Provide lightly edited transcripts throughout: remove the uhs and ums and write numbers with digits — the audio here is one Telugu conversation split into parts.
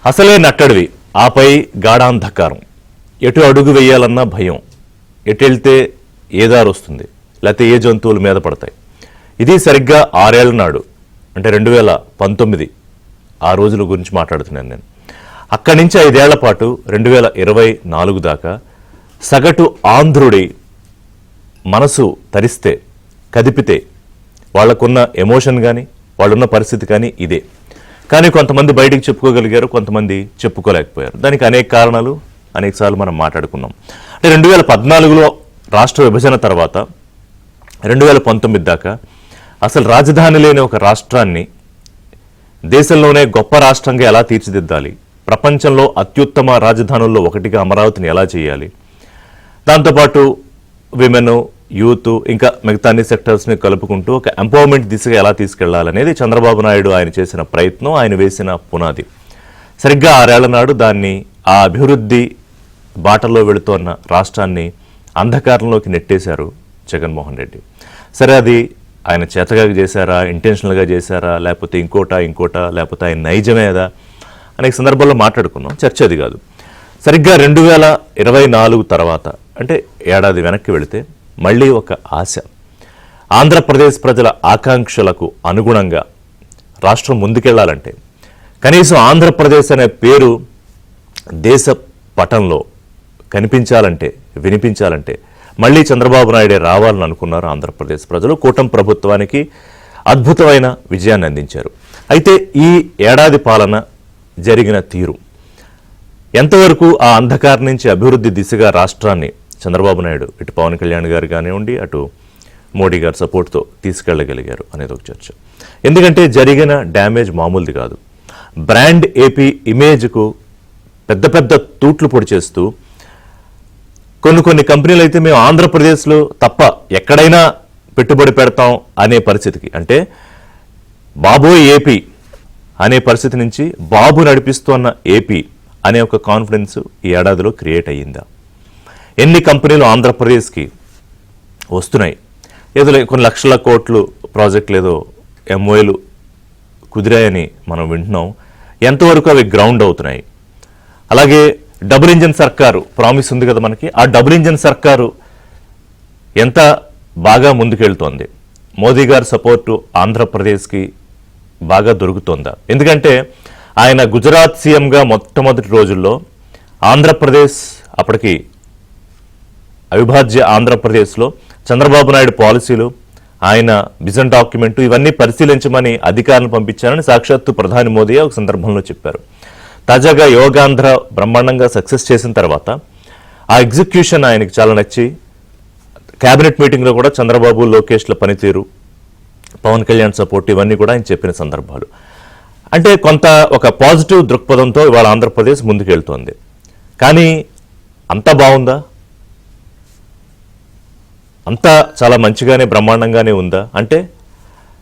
అసలే నట్టడివి, ఆపై గాఢాంధకారం. ఎటు అడుగు వేయాలన్నా భయం. ఎటు వెళ్తే ఏ దారి వస్తుంది, లేకపోతే ఏ జంతువుల మీద పడతాయి. ఇది సరిగ్గా 6 ఏళ్ల నాడు, అంటే 2019 ఆ రోజుల గురించి మాట్లాడుతున్నాను నేను. అక్కడి నుంచి 5 ఏళ్ల పాటు 2024 దాకా సగటు ఆంధ్రుడి మనసు తరిస్తే, కదిపితే వాళ్ళకున్న ఎమోషన్ కానీ వాళ్ళున్న పరిస్థితి కానీ ఇదే. కానీ కొంతమంది బయటికి చెప్పుకోగలిగారు, కొంతమంది చెప్పుకోలేకపోయారు. దానికి అనేక కారణాలు అనేకసార్లు మనం మాట్లాడుకున్నాం. అంటే 2014లో రాష్ట్ర విభజన తర్వాత 2019 దాకా అసలు రాజధాని లేని ఒక రాష్ట్రాన్ని దేశంలోనే గొప్ప రాష్ట్రంగా ఎలా తీర్చిదిద్దాలి, ప్రపంచంలో అత్యుత్తమ రాజధానుల్లో ఒకటిగా అమరావతిని ఎలా చేయాలి, దాంతోపాటు విమెన్, యూత్, ఇంకా మిగతా అన్ని సెక్టర్స్ని కలుపుకుంటూ ఒక ఎంపవర్మెంట్ దిశగా ఎలా తీసుకెళ్లాలనేది చంద్రబాబు నాయుడు ఆయన చేసిన ప్రయత్నం, ఆయన వేసిన పునాది. సరిగ్గా 6 ఏళ్ల నాడు దాన్ని, ఆ అభివృద్ధి బాటలో వెళుతోన్న రాష్ట్రాన్ని అంధకారంలోకి నెట్టేశారు జగన్మోహన్ రెడ్డి. సరే, అది ఆయన చేతగా చేశారా, ఇంటెన్షనల్గా చేశారా, లేకపోతే ఇంకోటా, లేకపోతే ఆయన నైజమేదా అనేక సందర్భాల్లో మాట్లాడుకున్నాం. చర్చ అది కాదు. సరిగ్గా 2024 తర్వాత, అంటే ఏడాది వెనక్కి వెళితే మళ్ళీ ఒక ఆశ. ఆంధ్రప్రదేశ్ ప్రజల ఆకాంక్షలకు అనుగుణంగా రాష్ట్రం ముందుకెళ్లాలంటే, కనీసం ఆంధ్రప్రదేశ్ అనే పేరు దేశ పటంలో కనిపించాలంటే, వినిపించాలంటే మళ్ళీ చంద్రబాబు నాయుడే రావాలని అనుకున్నారు ఆంధ్రప్రదేశ్ ప్రజలు. కూటమి ప్రభుత్వానికి అద్భుతమైన విజయాన్ని అందించారు. అయితే ఈ ఏడాది పాలన జరిగిన తీరు ఎంతవరకు ఆ అంధకారం నుంచి అభివృద్ధి దిశగా రాష్ట్రాన్ని చంద్రబాబు నాయుడు, ఇటు పవన్ కళ్యాణ్ గారు కానివ్వండి, అటు మోడీ గారి సపోర్ట్తో తీసుకెళ్లగలిగారు అనేది ఒక చర్చ. ఎందుకంటే జరిగిన డ్యామేజ్ మామూలుది కాదు. బ్రాండ్ ఏపీ ఇమేజ్కు పెద్ద పెద్ద తూట్లు పొడి చేస్తూ కొన్ని కంపెనీలు అయితే మేము ఆంధ్రప్రదేశ్లో తప్ప ఎక్కడైనా పెట్టుబడి పెడతాం అనే పరిస్థితికి, అంటే బాబోయ్ ఏపీ అనే పరిస్థితి నుంచి బాబు నడిపిస్తున్న ఏపీ అనే ఒక కాన్ఫిడెన్స్ ఈ ఏడాదిలో క్రియేట్ అయ్యిందా? ఎన్ని కంపెనీలు ఆంధ్రప్రదేశ్కి వస్తున్నాయి? ఏదో కొన్ని లక్షల కోట్లు ప్రాజెక్టులు, ఏదో ఎంఓఏలు కుదిరాయని మనం వింటున్నాం. ఎంతవరకు అవి గ్రౌండ్ అవుతున్నాయి? అలాగే డబుల్ ఇంజన్ సర్కారు ప్రామిస్ ఉంది కదా మనకి. ఆ డబుల్ ఇంజన్ సర్కారు ఎంత బాగా ముందుకెళ్తోంది? మోదీ గారి సపోర్టు ఆంధ్రప్రదేశ్కి బాగా దొరుకుతోందా? ఎందుకంటే ఆయన గుజరాత్ సీఎంగా మొట్టమొదటి రోజుల్లో ఆంధ్రప్రదేశ్, అప్పటికి అవిభాజ్య ఆంధ్రప్రదేశ్లో చంద్రబాబు నాయుడు పాలసీలు, ఆయన విజన్ డాక్యుమెంటు ఇవన్నీ పరిశీలించమని అధికారులను పంపించారని సాక్షాత్తు ప్రధాని మోదీ ఒక సందర్భంలో చెప్పారు. తాజాగా యోగాంధ్ర బ్రహ్మాండంగా సక్సెస్ చేసిన తర్వాత ఆ ఎగ్జిక్యూషన్ ఆయనకి చాలా నచ్చి కేబినెట్ మీటింగ్లో కూడా చంద్రబాబు, లోకేష్ల పనితీరు, పవన్ కళ్యాణ్ సపోర్ట్ ఇవన్నీ కూడా ఆయన చెప్పిన సందర్భాలు. అంటే కొంత ఒక పాజిటివ్ దృక్పథంతో ఇవాళ ఆంధ్రప్రదేశ్ ముందుకెళ్తోంది. కానీ అంతా బాగుందా? అంతా చాలా మంచిగానే బ్రహ్మాండంగానే ఉందా అంటే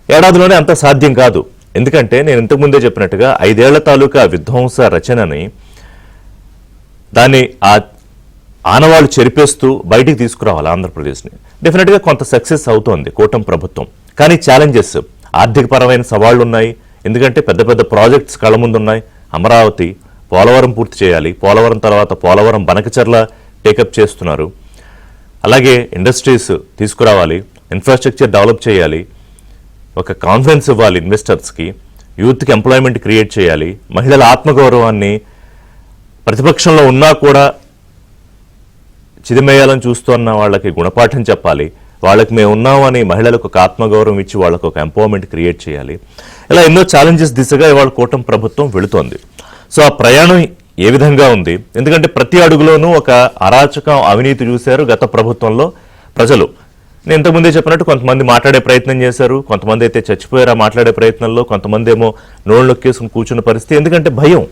ఏడాదిలోనే అంత సాధ్యం కాదు. ఎందుకంటే నేను ఇంతకుముందే చెప్పినట్టుగా 5 ఏళ్ల తాలూకా విధ్వంస రచనని, దాన్ని ఆ ఆనవాళ్ళు చెరిపేస్తూ బయటికి తీసుకురావాలి ఆంధ్రప్రదేశ్ని. డెఫినెట్గా కొంత సక్సెస్ అవుతోంది కూటమి ప్రభుత్వం. కానీ ఛాలెంజెస్, ఆర్థికపరమైన సవాళ్లు ఉన్నాయి. ఎందుకంటే పెద్ద పెద్ద ప్రాజెక్ట్స్ కళ్ళ ముందు ఉన్నాయి. అమరావతి, పోలవరం పూర్తి చేయాలి. పోలవరం తర్వాత పోలవరం బనకచర్ల టేకప్ చేస్తున్నారు. అలాగే ఇండస్ట్రీస్ తీసుకురావాలి, ఇన్ఫ్రాస్ట్రక్చర్ డెవలప్ చేయాలి, ఒక కాన్ఫిడెన్స్ ఇవ్వాలి ఇన్వెస్టర్స్కి, యూత్కి ఎంప్లాయ్మెంట్ క్రియేట్ చేయాలి, మహిళల ఆత్మగౌరవాన్ని ప్రతిపక్షంలో ఉన్నా కూడా చిదిమేయాలని చూస్తున్న వాళ్ళకి గుణపాఠం చెప్పాలి, వాళ్ళకి మేము ఉన్నామని మహిళలకు ఒక ఆత్మగౌరవం ఇచ్చి వాళ్ళకు ఒక ఎంపవర్మెంట్ క్రియేట్ చేయాలి. ఇలా ఎన్నో ఛాలెంజెస్ దిశగా ఇవాళ కూటమి ప్రభుత్వం వెళుతోంది. సో ఆ ప్రయాణం ఏ విధంగా ఉంది? ఎందుకంటే ప్రతి అడుగులోనూ ఒక అరాచకం, అవినీతి చూశారు గత ప్రభుత్వంలో ప్రజలు. నేను ఇంతకుముందే చెప్పినట్టు కొంతమంది మాట్లాడే ప్రయత్నం చేశారు, కొంతమంది అయితే చచ్చిపోయారు ఆ మాట్లాడే ప్రయత్నంలో, కొంతమంది ఏమో నోళ్ళు నొక్కేసుకుని కూర్చున్న పరిస్థితి. ఎందుకంటే భయం.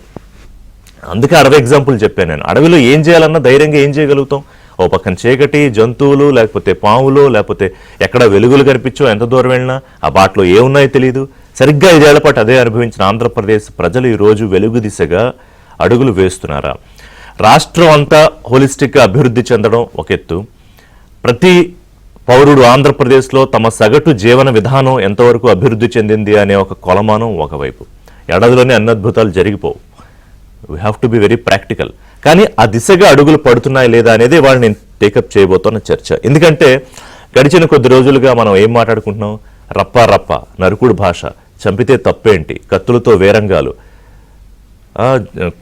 అందుకే 60 ఎగ్జాంపుల్ చెప్పాను నేను. అడవిలో ఏం చేయాలన్నా ధైర్యంగా ఏం చేయగలుగుతాం? ఓ పక్కన చీకటి, జంతువులు, లేకపోతే పాములు, లేకపోతే ఎక్కడ వెలుగులు కనిపించో, ఎంత దూరం వెళ్ళినా ఆ బాటలో ఏమున్నాయో తెలియదు. సరిగ్గా 5 ఏళ్ల పాటు అదే అనుభవించిన ఆంధ్రప్రదేశ్ ప్రజలు ఈరోజు వెలుగు దిశగా అడుగులు వేస్తున్నారా? రాష్ట్రం అంతా హోలిస్టిక్గా అభివృద్ధి చెందడం ఒక ఎత్తు, ప్రతి పౌరుడు ఆంధ్రప్రదేశ్లో తమ సగటు జీవన విధానం ఎంతవరకు అభివృద్ధి చెందింది అనే ఒక కొలమానం ఒకవైపు. ఏడాదిలోనే అన్ని అద్భుతాలు జరిగిపోవు. We have to be very practical. కానీ ఆ దిశగా అడుగులు పడుతున్నాయి లేదా అనేది వాళ్ళు నేను టేకప్ చేయబోతున్న చర్చ. ఎందుకంటే గడిచిన కొద్ది రోజులుగా మనం ఏం మాట్లాడుకుంటున్నాం? రప్ప నరుకుడు భాష, చంపితే తప్పేంటి, కత్తులతో వేరంగాలు,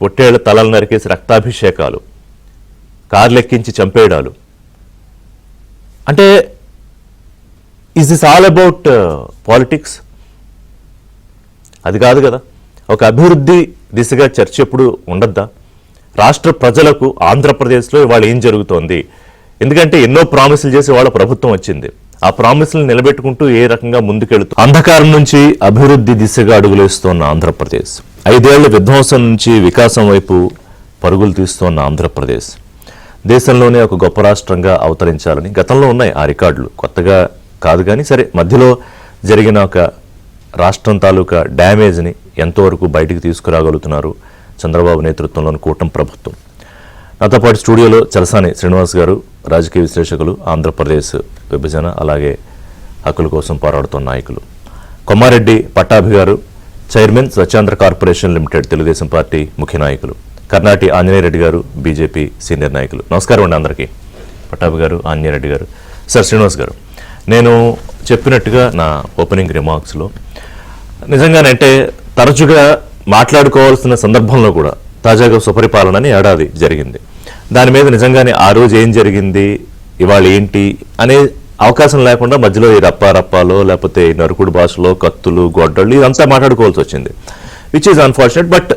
పొట్టేళ్ల తలలు నరికేసి రక్తాభిషేకాలు, కార్లెక్కించి చంపేయడాలు. అంటే is this all about politics? అది కాదు కదా. ఒక అభివృద్ధి దిశగా చర్చ ఎప్పుడు ఉండద్దా? రాష్ట్ర ప్రజలకు ఆంధ్రప్రదేశ్లో ఇవాళ ఏం జరుగుతోంది? ఎందుకంటే ఎన్నో ప్రామిసులు చేసి వాళ్ళ ప్రభుత్వం వచ్చింది. ఆ ప్రామిసులను నిలబెట్టుకుంటూ ఏ రకంగా ముందుకెళ్తూ అంధకారం నుంచి అభివృద్ధి దిశగా అడుగులేస్తోన్న ఆంధ్రప్రదేశ్, 5 ఏళ్ల విధ్వంసం నుంచి వికాసం వైపు పరుగులు తీస్తోన్న ఆంధ్రప్రదేశ్, దేశంలోనే ఒక గొప్ప రాష్ట్రంగా అవతరించాలని గతంలో ఉన్నాయి ఆ రికార్డులు, కొత్తగా కాదు. కానీ సరే, మధ్యలో జరిగిన ఒక రాష్ట్రం తాలూకా డ్యామేజ్ని ఎంతవరకు బయటికి తీసుకురాగలుగుతున్నారు చంద్రబాబు నేతృత్వంలోని కూటమి ప్రభుత్వం. నాతో పాటు స్టూడియోలో చలసాని శ్రీనివాస్ గారు, రాజకీయ విశ్లేషకులు, ఆంధ్రప్రదేశ్ విభజన అలాగే హక్కుల కోసం పోరాడుతున్న నాయకులు. కొమ్మారెడ్డి పట్టాభి గారు, chairman Swachhandhra corporation limited, Telugu Desam party ముఖ్య నాయకులు. కర్నాటి ఆంజనేయ రెడ్డి గారు, బీజేపీ సీనియర్ నాయకులు. నమస్కారం అండి అందరికీ. పట్టాభి గారు, ఆంజనేయ రెడ్డి గారు. సార్ శ్రీనివాస్ గారు, నేను చెప్పినట్టుగా నా ఓపెనింగ్ రిమార్క్స్లో నిజంగానంటే తరచుగా మాట్లాడుకోవాల్సిన సందర్భంలో కూడా తాజాగా సుపరిపాలన అని ఏడాది జరిగింది. దాని మీద నిజంగానే ఆ రోజు ఏం జరిగింది, ఇవాళ ఏంటి అనే అవకాశం లేకుండా మధ్యలో ఈ రప్పాలో లేకపోతే ఈ నరుకుడు భాషలో కత్తులు గొడ్డళ్ళు ఇదంతా మాట్లాడుకోవాల్సి వచ్చింది. విచ్ ఈజ్ అన్ఫార్చునేట్, బట్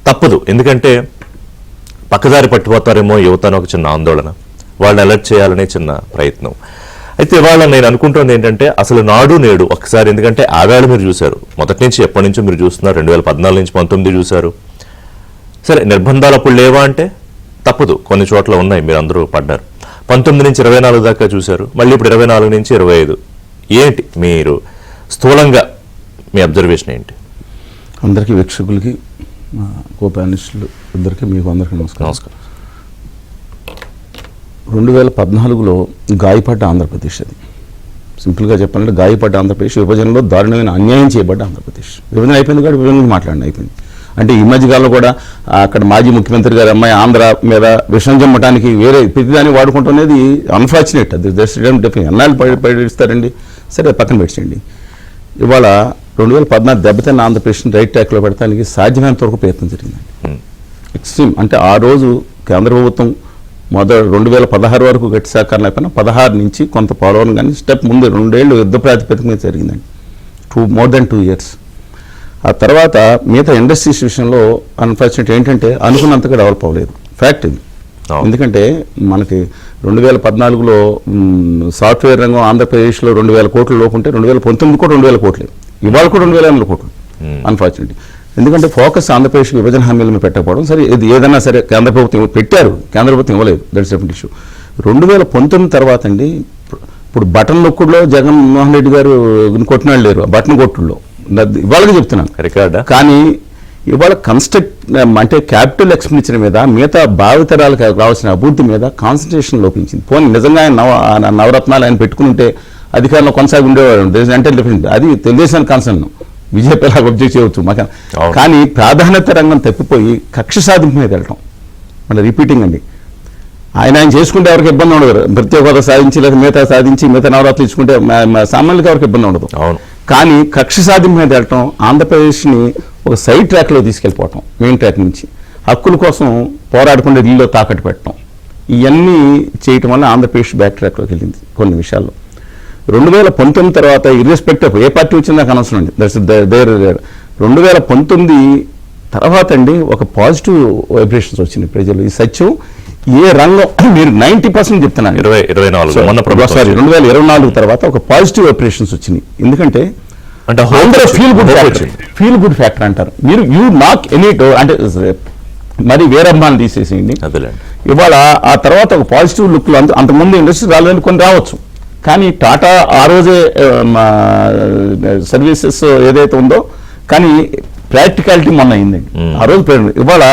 తప్పదు. ఎందుకంటే పక్కదారి పట్టిపోతారేమో యువత అని ఒక చిన్న ఆందోళన, వాళ్ళని అలర్ట్ చేయాలనే చిన్న ప్రయత్నం. అయితే ఇవాళ నేను అనుకుంటుంది ఏంటంటే అసలు నాడు నేడు ఒకసారి, ఎందుకంటే ఆవేళ మీరు చూశారు, మొదటి నుంచి ఎప్పటి నుంచో మీరు చూస్తున్నారు, 2014 నుంచి 19 చూశారు. సరే, నిర్బంధాలు అప్పుడు లేవా అంటే తప్పదు, కొన్ని చోట్ల ఉన్నాయి, మీరు అందరూ పడ్డారు. 19 నుంచి 24 దాకా చూశారు, మళ్ళీ ఇప్పుడు 24 నుంచి 25. ఏంటి మీరు స్థూలంగా మీ అబ్జర్వేషన్ ఏంటి? అందరికీ వీక్షకులకి, కోపానిస్టులు ఇద్దరికి, మీకు అందరికీ నమస్కారం. 2014లో గాయపడ్డ ఆంధ్రప్రదేశ్, అది సింపుల్గా చెప్పాలంటే గాయపడ్డ ఆంధ్రప్రదేశ్, విభజనలో దారుణమైన అన్యాయం చేయబడ్డ ఆంధ్రప్రదేశ్. విభజన అయిపోయింది కాబట్టి విభజన మాట్లాడిన అయిపోయింది. అంటే ఈ మధ్యకాలంలో కూడా అక్కడ మాజీ ముఖ్యమంత్రి గారి అమ్మాయి ఆంధ్ర మీద విషం జమ్మటానికి వేరే ప్రతిదాన్ని వాడుకుంటున్నది అన్ఫార్చునేట్. అది ఎన్నాళ్ళు పడిస్తారండి. సరే, పక్కన పెట్టండి. ఇవాళ 2014 దెబ్బతిన్న ఆంధ్రప్రదేశ్ని రైట్ ట్రాక్లో పెడతానికి సాధ్యమైనంత వరకు ప్రయత్నం జరిగిందండి. ఎక్స్ట్రీమ్ అంటే ఆ రోజు కేంద్ర ప్రభుత్వం 2016 వరకు గట్టి సహకారం లేకపోయినా 16 నుంచి కొంత పోలవరం కానీ స్టెప్ ముందు 2 ఏళ్ళు యుద్ధ ప్రాతిపదిక మీద జరిగిందండి. More than 2 years. ఆ తర్వాత మిగతా ఇండస్ట్రీస్ విషయంలో అన్ఫార్చునేట్ ఏంటంటే అనుకున్నంతగా డెవలప్ అవ్వలేదు. ఫ్యాక్ట్ ఇది. ఎందుకంటే మనకి 2014లో సాఫ్ట్వేర్ రంగం ఆంధ్రప్రదేశ్లో 2000 కోట్ల లోపు ఉంటే 2019 కూడా 2000 కోట్లే, ఇవాళ కూడా 2800 కోట్లు అన్ఫార్చునేట్లీ. ఎందుకంటే ఫోకస్ ఆంధ్రప్రదేశ్ విభజన హామీల మీద పెట్టకపోవడం. సరే, ఇది ఏదైనా సరే కేంద్ర ప్రభుత్వం పెట్టారు, కేంద్ర ప్రభుత్వం ఇవ్వలేదు, దట్స్ డిఫరెంట్ ఇష్యూ. 2019 తర్వాత అండి, ఇప్పుడు బటన్ నొక్కుడులో జగన్మోహన్ రెడ్డి గారు కొట్టినాళ్ళు లేరు, బటన్ కొట్టుల్లో ఇవాళకి చెప్తున్నాను రికార్డ్. కానీ ఇవాళ అంటే క్యాపిటల్ ఎక్స్పెండిచర్ మీద, మిగతా భావితరాలకు రావాల్సిన అభివృద్ధి మీద కాన్సన్ట్రేషన్ లోపించింది. పోనీ నిజంగా ఆయన నవరత్నాలు ఆయన పెట్టుకుంటే అధికారంలో కొనసాగి ఉండేవాడు, అంటే డిఫరెంట్. అది తెలుగుదేశానికి కన్సర్న్, బీజేపీ లాగా అబ్జెక్ట్ చేయవచ్చు మాకు. కానీ ప్రాధాన్యత రంగం తప్పిపోయి కక్ష సాధింపు మీద వెళ్ళటం, మళ్ళీ రిపీటింగ్ అండి. ఆయన చేసుకుంటే ఎవరికి ఇబ్బంది ఉండదు. ప్రత్యేక హోదా సాధించి లేదా మిగతా సాధించి మిగతా నవరాత్రులు ఇచ్చుకుంటే సామాన్యులకు ఎవరికి ఇబ్బంది ఉండదు. కానీ కక్ష సాధింపు మీద వెళ్ళటం, ఆంధ్రప్రదేశ్ని ఒక సైడ్ ట్రాక్లో తీసుకెళ్ళిపోవటం, మెయిన్ ట్రాక్ నుంచి హక్కుల కోసం పోరాడుకుంటే ఢిల్లీలో తాకట్టు పెట్టడం, ఇవన్నీ చేయటం వల్ల ఆంధ్రప్రదేశ్ బ్యాక్ ట్రాక్లోకి వెళ్ళింది కొన్ని విషయాల్లో. 2019 తర్వాత ఇర్రెస్పెక్టివ్ ఏ పార్టీ వచ్చిందో నాకు అనవసరం అండి, దట్స్ దేర్. 2019 తర్వాత అండి ఒక పాజిటివ్ వైబ్రేషన్స్ వచ్చింది ప్రజలు. ఈ సత్యం ఏ రంగం మీరు 90% చెప్తున్నాను. 2024 తర్వాత ఒక పాజిటివ్ వైబ్రేషన్స్ వచ్చినాయి. ఎందుకంటే ఫీల్ గుడ్ ఫ్యాక్టర్ అంటారు మీరు. యూ నాక్ ఎనీ డోర్ అంటే మరి వేరమ్మాన్ని తీసేసేయండి. ఇవాళ ఆ తర్వాత ఒక పాజిటివ్ లుక్లో అంతకుముందు ఇండస్ట్రీ రాలేదని కొన్ని రావచ్చు, కానీ టాటా ఆ రోజే సర్వీసెస్ ఏదైతే ఉందో, కానీ ప్రాక్టికాలిటీ మొన్న అయిందండి ఆ రోజు. ఇవాళ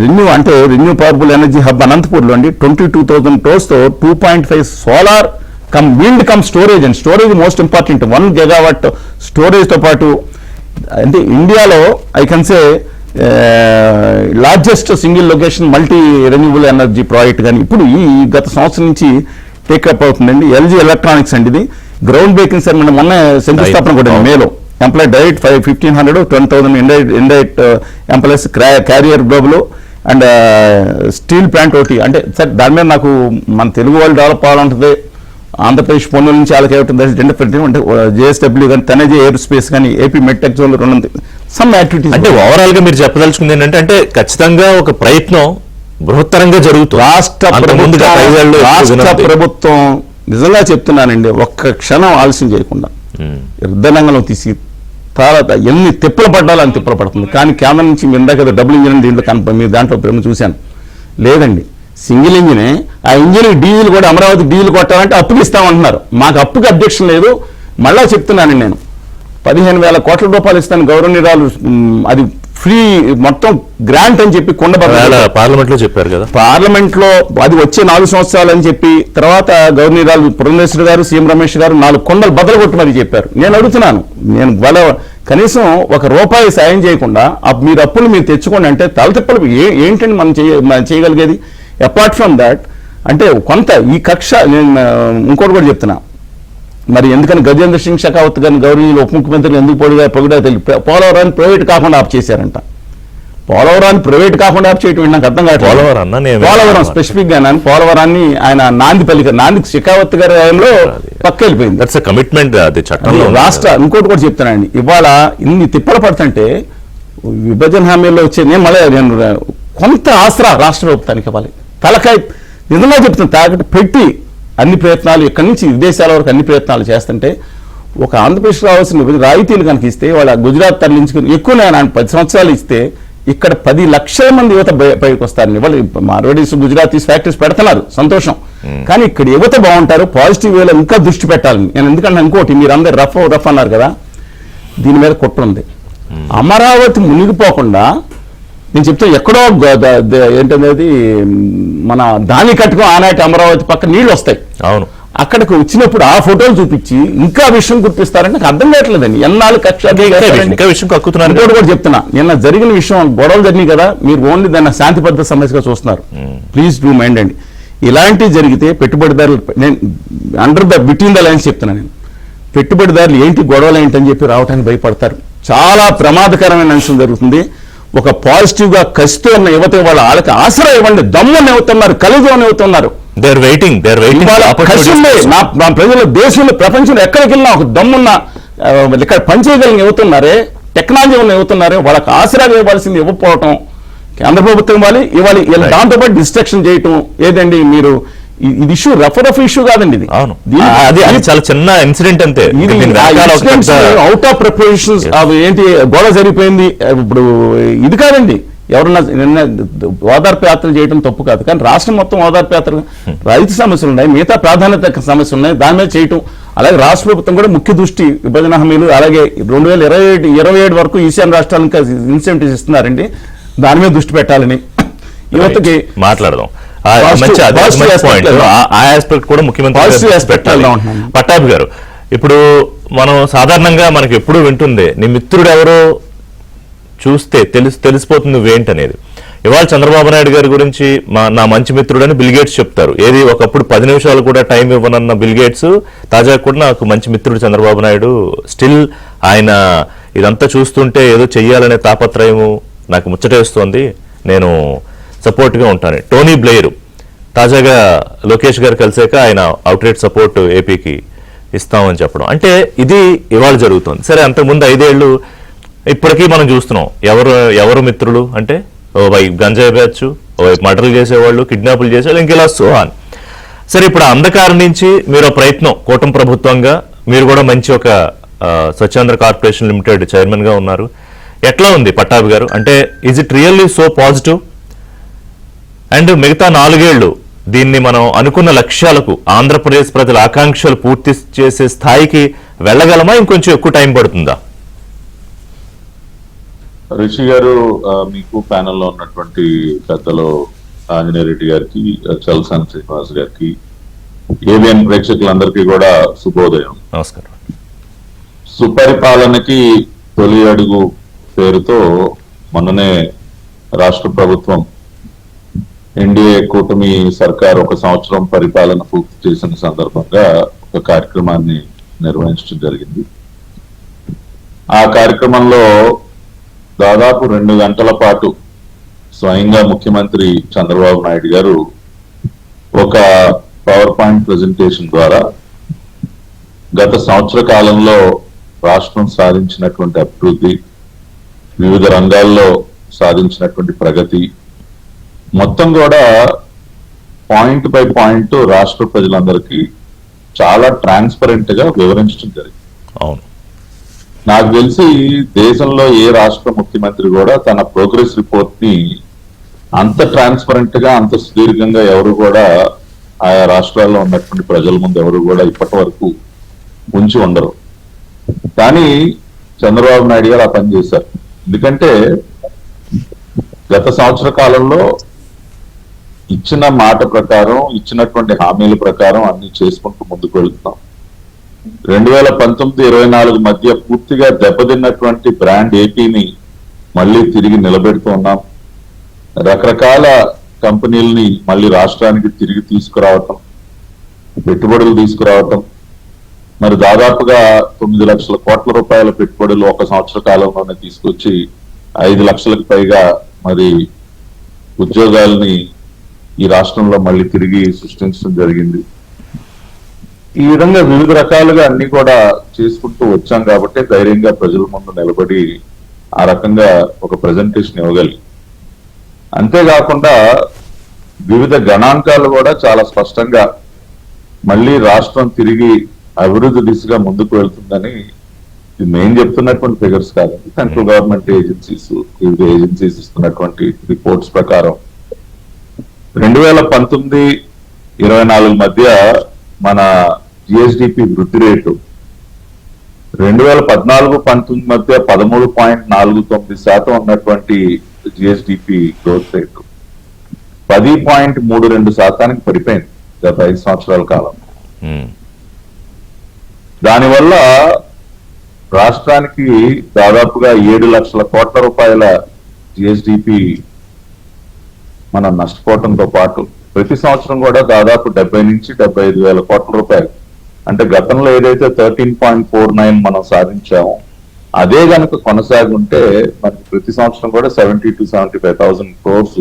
రెన్యూ పవర్ఫుల్ ఎనర్జీ హబ్ అనంతపూర్లో అండి 22,000 crores-తో 2.5 solar come wind come storage and storage most important 1 GW స్టోరేజ్తో పాటు అంటే ఇండియాలో I can say largest single location multi renewable energy project కానీ ఇప్పుడు ఈ గత సంవత్సరం నుంచి టేకప్ అవుతుందండి. ఎల్జీ ఎలక్ట్రానిక్స్ అండి, ఇది గ్రౌండ్ బ్రేకింగ్ సెరమనీ మొన్న శంకుస్థాపన కూడా మేలో. Employ direct 1500 10,000 indirect employees, carrier global and steel plant ఒకటి. అంటే సార్ దాని మీద నాకు మన తెలుగు వాళ్ళు డెవలప్ అవ్వాలంటుంది. ఆంధ్రప్రదేశ్ పొన్నుల నుంచి వాళ్ళకి అంటే జేఎస్డబ్ల్యూ కానీ, తనేజీ ఎయిర్ స్పేస్ కానీ, AP medtech zone some activities. అంటే ఓవరాల్ గా మీరు చెప్పదలుచుకుంది ఏంటంటే అంటే ఖచ్చితంగా ఒక ప్రయత్నం బృహత్తరంగా జరుగుతుంది. రాష్ట్ర ప్రభుత్వం నిజంగా చెప్తున్నానండి, ఒక్క క్షణం ఆలస్యం చేయకుండా యుద్ధరంగంలో తీసి తర్వాత ఎన్ని తిప్పలు పడ్డాలో అని తిప్పలు పడుతుంది. కానీ కేంద్రం నుంచి మీ ఇందాక డబుల్ ఇంజిన్ దీంట్లో మీరు దాంట్లో ప్రేమ చూశాను. లేదండి, సింగిల్ ఇంజినే. ఆ ఇంజిన్ డీజిల్ కూడా అమరావతి డీజిల్ కొట్టాలంటే అప్పుకి ఇస్తామంటున్నారు. మాకు అప్పుకి అబ్జెక్షన్ లేదు. మళ్ళా చెప్తున్నానండి, నేను 15,000 కోట్ల రూపాయలు ఇస్తాను గౌరవనీయురాలు, అది ఫ్రీ మొత్తం గ్రాంట్ అని చెప్పి పార్లమెంట్ లో చెప్పారు కదా. పార్లమెంట్ లో అది వచ్చే 4 సంవత్సరాలు అని చెప్పి తర్వాత గవర్నీరాలు పురంధేశ్వరి గారు, సీఎం రమేష్ గారు 4 కొండలు బద్దలు కొట్టి మరి చెప్పారు. నేను అడుగుతున్నాను, నేను కనీసం ₹1 సాయం చేయకుండా మీరు అప్పులు మీరు తెచ్చుకోండి అంటే తలతిప్పలు ఏంటండి మనం చేయగలిగేది? అపార్ట్ ఫ్రమ్ దాట్ అంటే కొంత ఈ కక్ష, నేను ఇంకోటి కూడా చెప్తున్నా, మరి ఎందుకని గజేంద్ర సింగ్ షెకావత్ గారిని గౌరవనీయులు ఉప ముఖ్యమంత్రిని ఎందుకు పొగిడా తెలియదు. పోలవరాన్ని ప్రైవేట్ కాకుండా ఆఫ్ చేశారంట. పోలవరాన్ని ప్రైవేట్ కాకుండా ఆఫ్ చేయటం నాకు అర్థం కాదు. పోలవరం స్పెసిఫిక్ గా పోలవరాన్ని ఆయన నాంది షెకావత్ గారి హయాంలో పక్క వెళ్ళిపోయింది. కమిట్మెంట్ రాష్ట్ర ఇంకోటి కూడా చెప్తానండి, ఇవాళ ఇన్ని తిప్పలు పడుతుంటే విభజన హామీలో వచ్చే నేను కొంత ఆసరా రాష్ట్ర ప్రభుత్వానికి ఇవ్వాలి. తలకాయ నిజంగా చెప్తాను, తాకట్టు పెట్టి అన్ని ప్రయత్నాలు ఇక్కడి నుంచి విదేశాల వరకు అన్ని ప్రయత్నాలు చేస్తుంటే ఒక ఆంధ్రప్రదేశ్ రావాల్సిన రాయితీలు కనుక ఇస్తే వాళ్ళ గుజరాత్ తరలించుకుని ఎక్కువ 10 సంవత్సరాలు ఇస్తే ఇక్కడ 10 లక్షల మంది యువత పైకి వస్తారని. వాళ్ళు మార్వాడీస్ గుజరాతీస్ ఫ్యాక్టరీస్ పెడుతున్నారు, సంతోషం. కానీ ఇక్కడ యువత బాగుంటారు, పాజిటివ్ వేలో ఇంకా దృష్టి పెట్టాలని. నేను ఎందుకంటే ఇంకోటి, మీరు అందరు రఫ్ అన్నారు కదా, దీని మీద కుట్ర ఉంది. అమరావతి మునిగిపోకుండా నేను చెప్తా, ఎక్కడో ఏంటనేది మన దాని కట్టుకో ఆనాటి అమరావతి పక్క నీళ్లు వస్తాయి. అవును, అక్కడికి వచ్చినప్పుడు ఆ ఫోటోలు చూపించి ఇంకా విషయం గుర్తిస్తారంటే నాకు అర్థం కావట్లేదండి. ఎన్నాళ్ళు కక్ష కూడా చెప్తున్నా, నిన్న జరిగిన విషయం గొడవలు జరిగినాయి కదా, మీరు ఓన్లీ దాన్ని శాంతి భద్రత సమస్యగా చూస్తున్నారు. ప్లీజ్ డూ మైండ్ అండి, ఇలాంటివి జరిగితే పెట్టుబడిదారులు, నేను under the between the lines చెప్తున్నా, నేను పెట్టుబడిదారులు ఏంటి గొడవలు ఏంటని చెప్పి రావడానికి భయపడతారు. చాలా ప్రమాదకరమైన అంశం జరుగుతుంది. ఒక పాజిటివ్ గా కసితో ఉన్న యువత వాళ్ళకి ఆసరా ఇవ్వండి. దమ్ముని అవుతున్నారు, కలిజోని అవుతున్నారు. మా ప్రజలు దేశంలో ప్రపంచంలో ఎక్కడికి వెళ్ళినా ఒక దమ్మున్న ఇక్కడ పనిచేయగలిగిన యువతున్నారే, టెక్నాలజీ ఉన్న యువతున్నారే, వాళ్ళకి ఆసరా ఇవ్వాల్సింది ఇవ్వకపోవటం కేంద్ర ప్రభుత్వం ఇవ్వాలి. దాంతోపాటు డిస్ట్రక్షన్ చేయటం ఏదండి? మీరు ఇది ఇష్యూ రఫ్ ఇష్యూ కాదండి, ఇది చాలా చిన్న ఇన్సిడెంట్ అంతే. అవుట్ ఆఫ్ ప్రిపరేషన్స్ ఏంటి గొడవ జరిగిపోయింది. ఇప్పుడు ఇది కాదండి, ఎవరన్నా నిన్న ఓదార్పు యాత్రలు చేయడం తప్పు కాదు, కానీ రాష్ట్రం మొత్తం ఓదార్పు యాత్ర, రైతు సమస్యలు ఉన్నాయి, మిగతా ప్రాధాన్యత సమస్యలు ఉన్నాయి, దాని మీద చేయటం. అలాగే రాష్ట్ర ప్రభుత్వం కూడా ముఖ్య దృష్టి విభజన హామీలు, అలాగే 2027 వరకు ఈశాన్య రాష్ట్రాలకు ఇన్సెంటివ్స్ ఇస్తున్నారండి, దాని మీద దృష్టి పెట్టాలని యువతకి మాట్లాడదాం. పట్టాభి గారు, ఇప్పుడు మనం సాధారణంగా మనకి ఎప్పుడు వింటుంది, నీ మిత్రుడు ఎవరో చూస్తే తెలిసిపోతుంది నువ్వేంటనేది. ఇవాళ చంద్రబాబు నాయుడు గారి గురించి నా మంచి మిత్రుడు అని బిల్ గేట్స్ చెప్తారు. ఏది ఒకప్పుడు 10 నిమిషాలు కూడా టైం ఇవ్వనన్న బిల్ గేట్స్ తాజాగా కూడా నాకు మంచి మిత్రుడు చంద్రబాబు నాయుడు. స్టిల్ ఆయన ఇదంతా చూస్తుంటే ఏదో చెయ్యాలనే తాపత్రయము నాకు ముచ్చటేస్తోంది, నేను సపోర్ట్గా ఉంటాను. టోనీ బ్లెయిర్ తాజాగా లోకేష్ గారు కలిసాక ఆయన అవుట్రేట్ సపోర్ట్ ఏపీకి ఇస్తామని చెప్పడం, అంటే ఇది ఇవాళ జరుగుతుంది. సరే, అంతకుముందు 5 ఏళ్ళు ఇప్పటికీ మనం చూస్తున్నాం ఎవరు మిత్రులు అంటే, ఓవైపు గంజాయి బ్యాచ్, ఓవైపు మర్డర్లు చేసేవాళ్ళు, కిడ్నాపులు చేసేవాళ్ళు, ఇంకెలా సోహాన్. సరే, ఇప్పుడు అంధకారం నుంచి మీరు ప్రయత్నం, కూటమి ప్రభుత్వంగా మీరు కూడా మంచి ఒక స్వచ్ఛాంధ్ర కార్పొరేషన్ లిమిటెడ్ చైర్మన్ గా ఉన్నారు. ఎట్లా ఉంది పట్టాభి గారు? అంటే is it really so positive? And మిగతా 4 ఏళ్లు దీన్ని మనం అనుకున్న లక్ష్యాలకు, ఆంధ్రప్రదేశ్ ప్రజల ఆకాంక్షలు పూర్తి చేసే స్థాయికి వెళ్ళగలమా? ఇంకొంచెం ఎక్కువ టైం పడుతుందా? రిషి గారు, మీకు ప్యానెల్లో ఉన్నటువంటి పెద్దలు ఆంజనేయ రెడ్డి గారికి, చల్సాని శ్రీనివాస్ గారికి, ఏబిఎన్ ప్రేక్షకులందరికీ కూడా శుభోదయం. నమస్కారం. సుపరిపాలనకి తొలి అడుగు పేరుతో మొన్ననే రాష్ట్ర ప్రభుత్వం ఎన్డీఏ కూటమి సర్కార్ 1 సంవత్సరం పరిపాలన పూర్తి చేసిన సందర్భంగా ఒక కార్యక్రమాన్ని నిర్వహించడం జరిగింది. ఆ కార్యక్రమంలో దాదాపు 2 గంటల పాటు స్వయంగా ముఖ్యమంత్రి చంద్రబాబు నాయుడు గారు ఒక పవర్ పాయింట్ ప్రెజెంటేషన్ ద్వారా గత సంవత్సర కాలంలో రాష్ట్రం సాధించినటువంటి అభివృద్ధి, వివిధ రంగాల్లో సాధించినటువంటి ప్రగతి మొత్తం కూడా పాయింట్ బై పాయింట్ రాష్ట్ర ప్రజలందరికీ చాలా ట్రాన్స్పరెంట్ గా వివరించడం జరిగింది. అవును, నాకు తెలిసి దేశంలో ఏ రాష్ట్ర ముఖ్యమంత్రి కూడా తన ప్రోగ్రెస్ రిపోర్ట్ ని అంత ట్రాన్స్పరెంట్ గా, అంత సుదీర్ఘంగా ఎవరు కూడా ఆయా రాష్ట్రాల్లో ఉన్నటువంటి ప్రజల ముందు ఎవరు కూడా ఇప్పటి వరకు ఉంచి ఉండరు. కానీ చంద్రబాబు నాయుడు గారు ఆ పని చేశారు. ఎందుకంటే గత సంవత్సర కాలంలో ఇచ్చిన మాట ప్రకారం, ఇచ్చినటువంటి హామీల ప్రకారం అన్ని చేసుకుంటూ ముందుకు వెళ్తున్నాం. 2019-24 మధ్య పూర్తిగా దెబ్బతిన్నటువంటి బ్రాండ్ ఏపీని మళ్ళీ తిరిగి నిలబెడుతున్నాం. రకరకాల కంపెనీలని మళ్ళీ రాష్ట్రానికి తిరిగి తీసుకురావటం, పెట్టుబడులు తీసుకురావటం, మరి దాదాపుగా 9 లక్షల కోట్ల రూపాయల పెట్టుబడులు 1 సంవత్సర కాలంలోనే తీసుకొచ్చి 5 లక్షలకు పైగా మరి ఉద్యోగాల్ని ఈ రాష్ట్రంలో మళ్ళీ తిరిగి సృష్టించడం జరిగింది. ఈ విధంగా వివిధ రకాలుగా అన్ని కూడా చేసుకుంటూ వచ్చాం కాబట్టి ధైర్యంగా ప్రజల ముందు నిలబడి ఆ రకంగా ఒక ప్రెజెంటేషన్ ఇవ్వగలిగి, అంతేకాకుండా వివిధ గణాంకాలు కూడా చాలా స్పష్టంగా మళ్ళీ రాష్ట్రం తిరిగి అభివృద్ధి దిశగా ముందుకు వెళ్తుందని, ఇది నేను చెప్తున్నటువంటి ఫిగర్స్ కాదండి, సెంట్రల్ గవర్నమెంట్ ఏజెన్సీస్, వివిధ ఏజెన్సీస్ ఇస్తున్నటువంటి రిపోర్ట్స్ ప్రకారం 2019-24 మధ్య మన జిఎస్డిపి వృద్ధి రేటు 2014-19 మధ్య 13.49% ఉన్నటువంటి జిఎస్డిపి గ్రోత్ రేటు 10.32% పడిపోయింది గత 5 సంవత్సరాల కాలం. దానివల్ల రాష్ట్రానికి దాదాపుగా 7 లక్షల కోట్ల రూపాయల జిఎస్డిపి మనం నష్టపోవడంతో పాటు ప్రతి సంవత్సరం కూడా దాదాపు 70 నుంచి 75 వేల కోట్ల రూపాయలు, అంటే గతంలో ఏదైతే 13.49 మనం సాధించామో అదే గనుక కొనసాగి ఉంటే మనకి ప్రతి సంవత్సరం కూడా 70 to 75,000 crores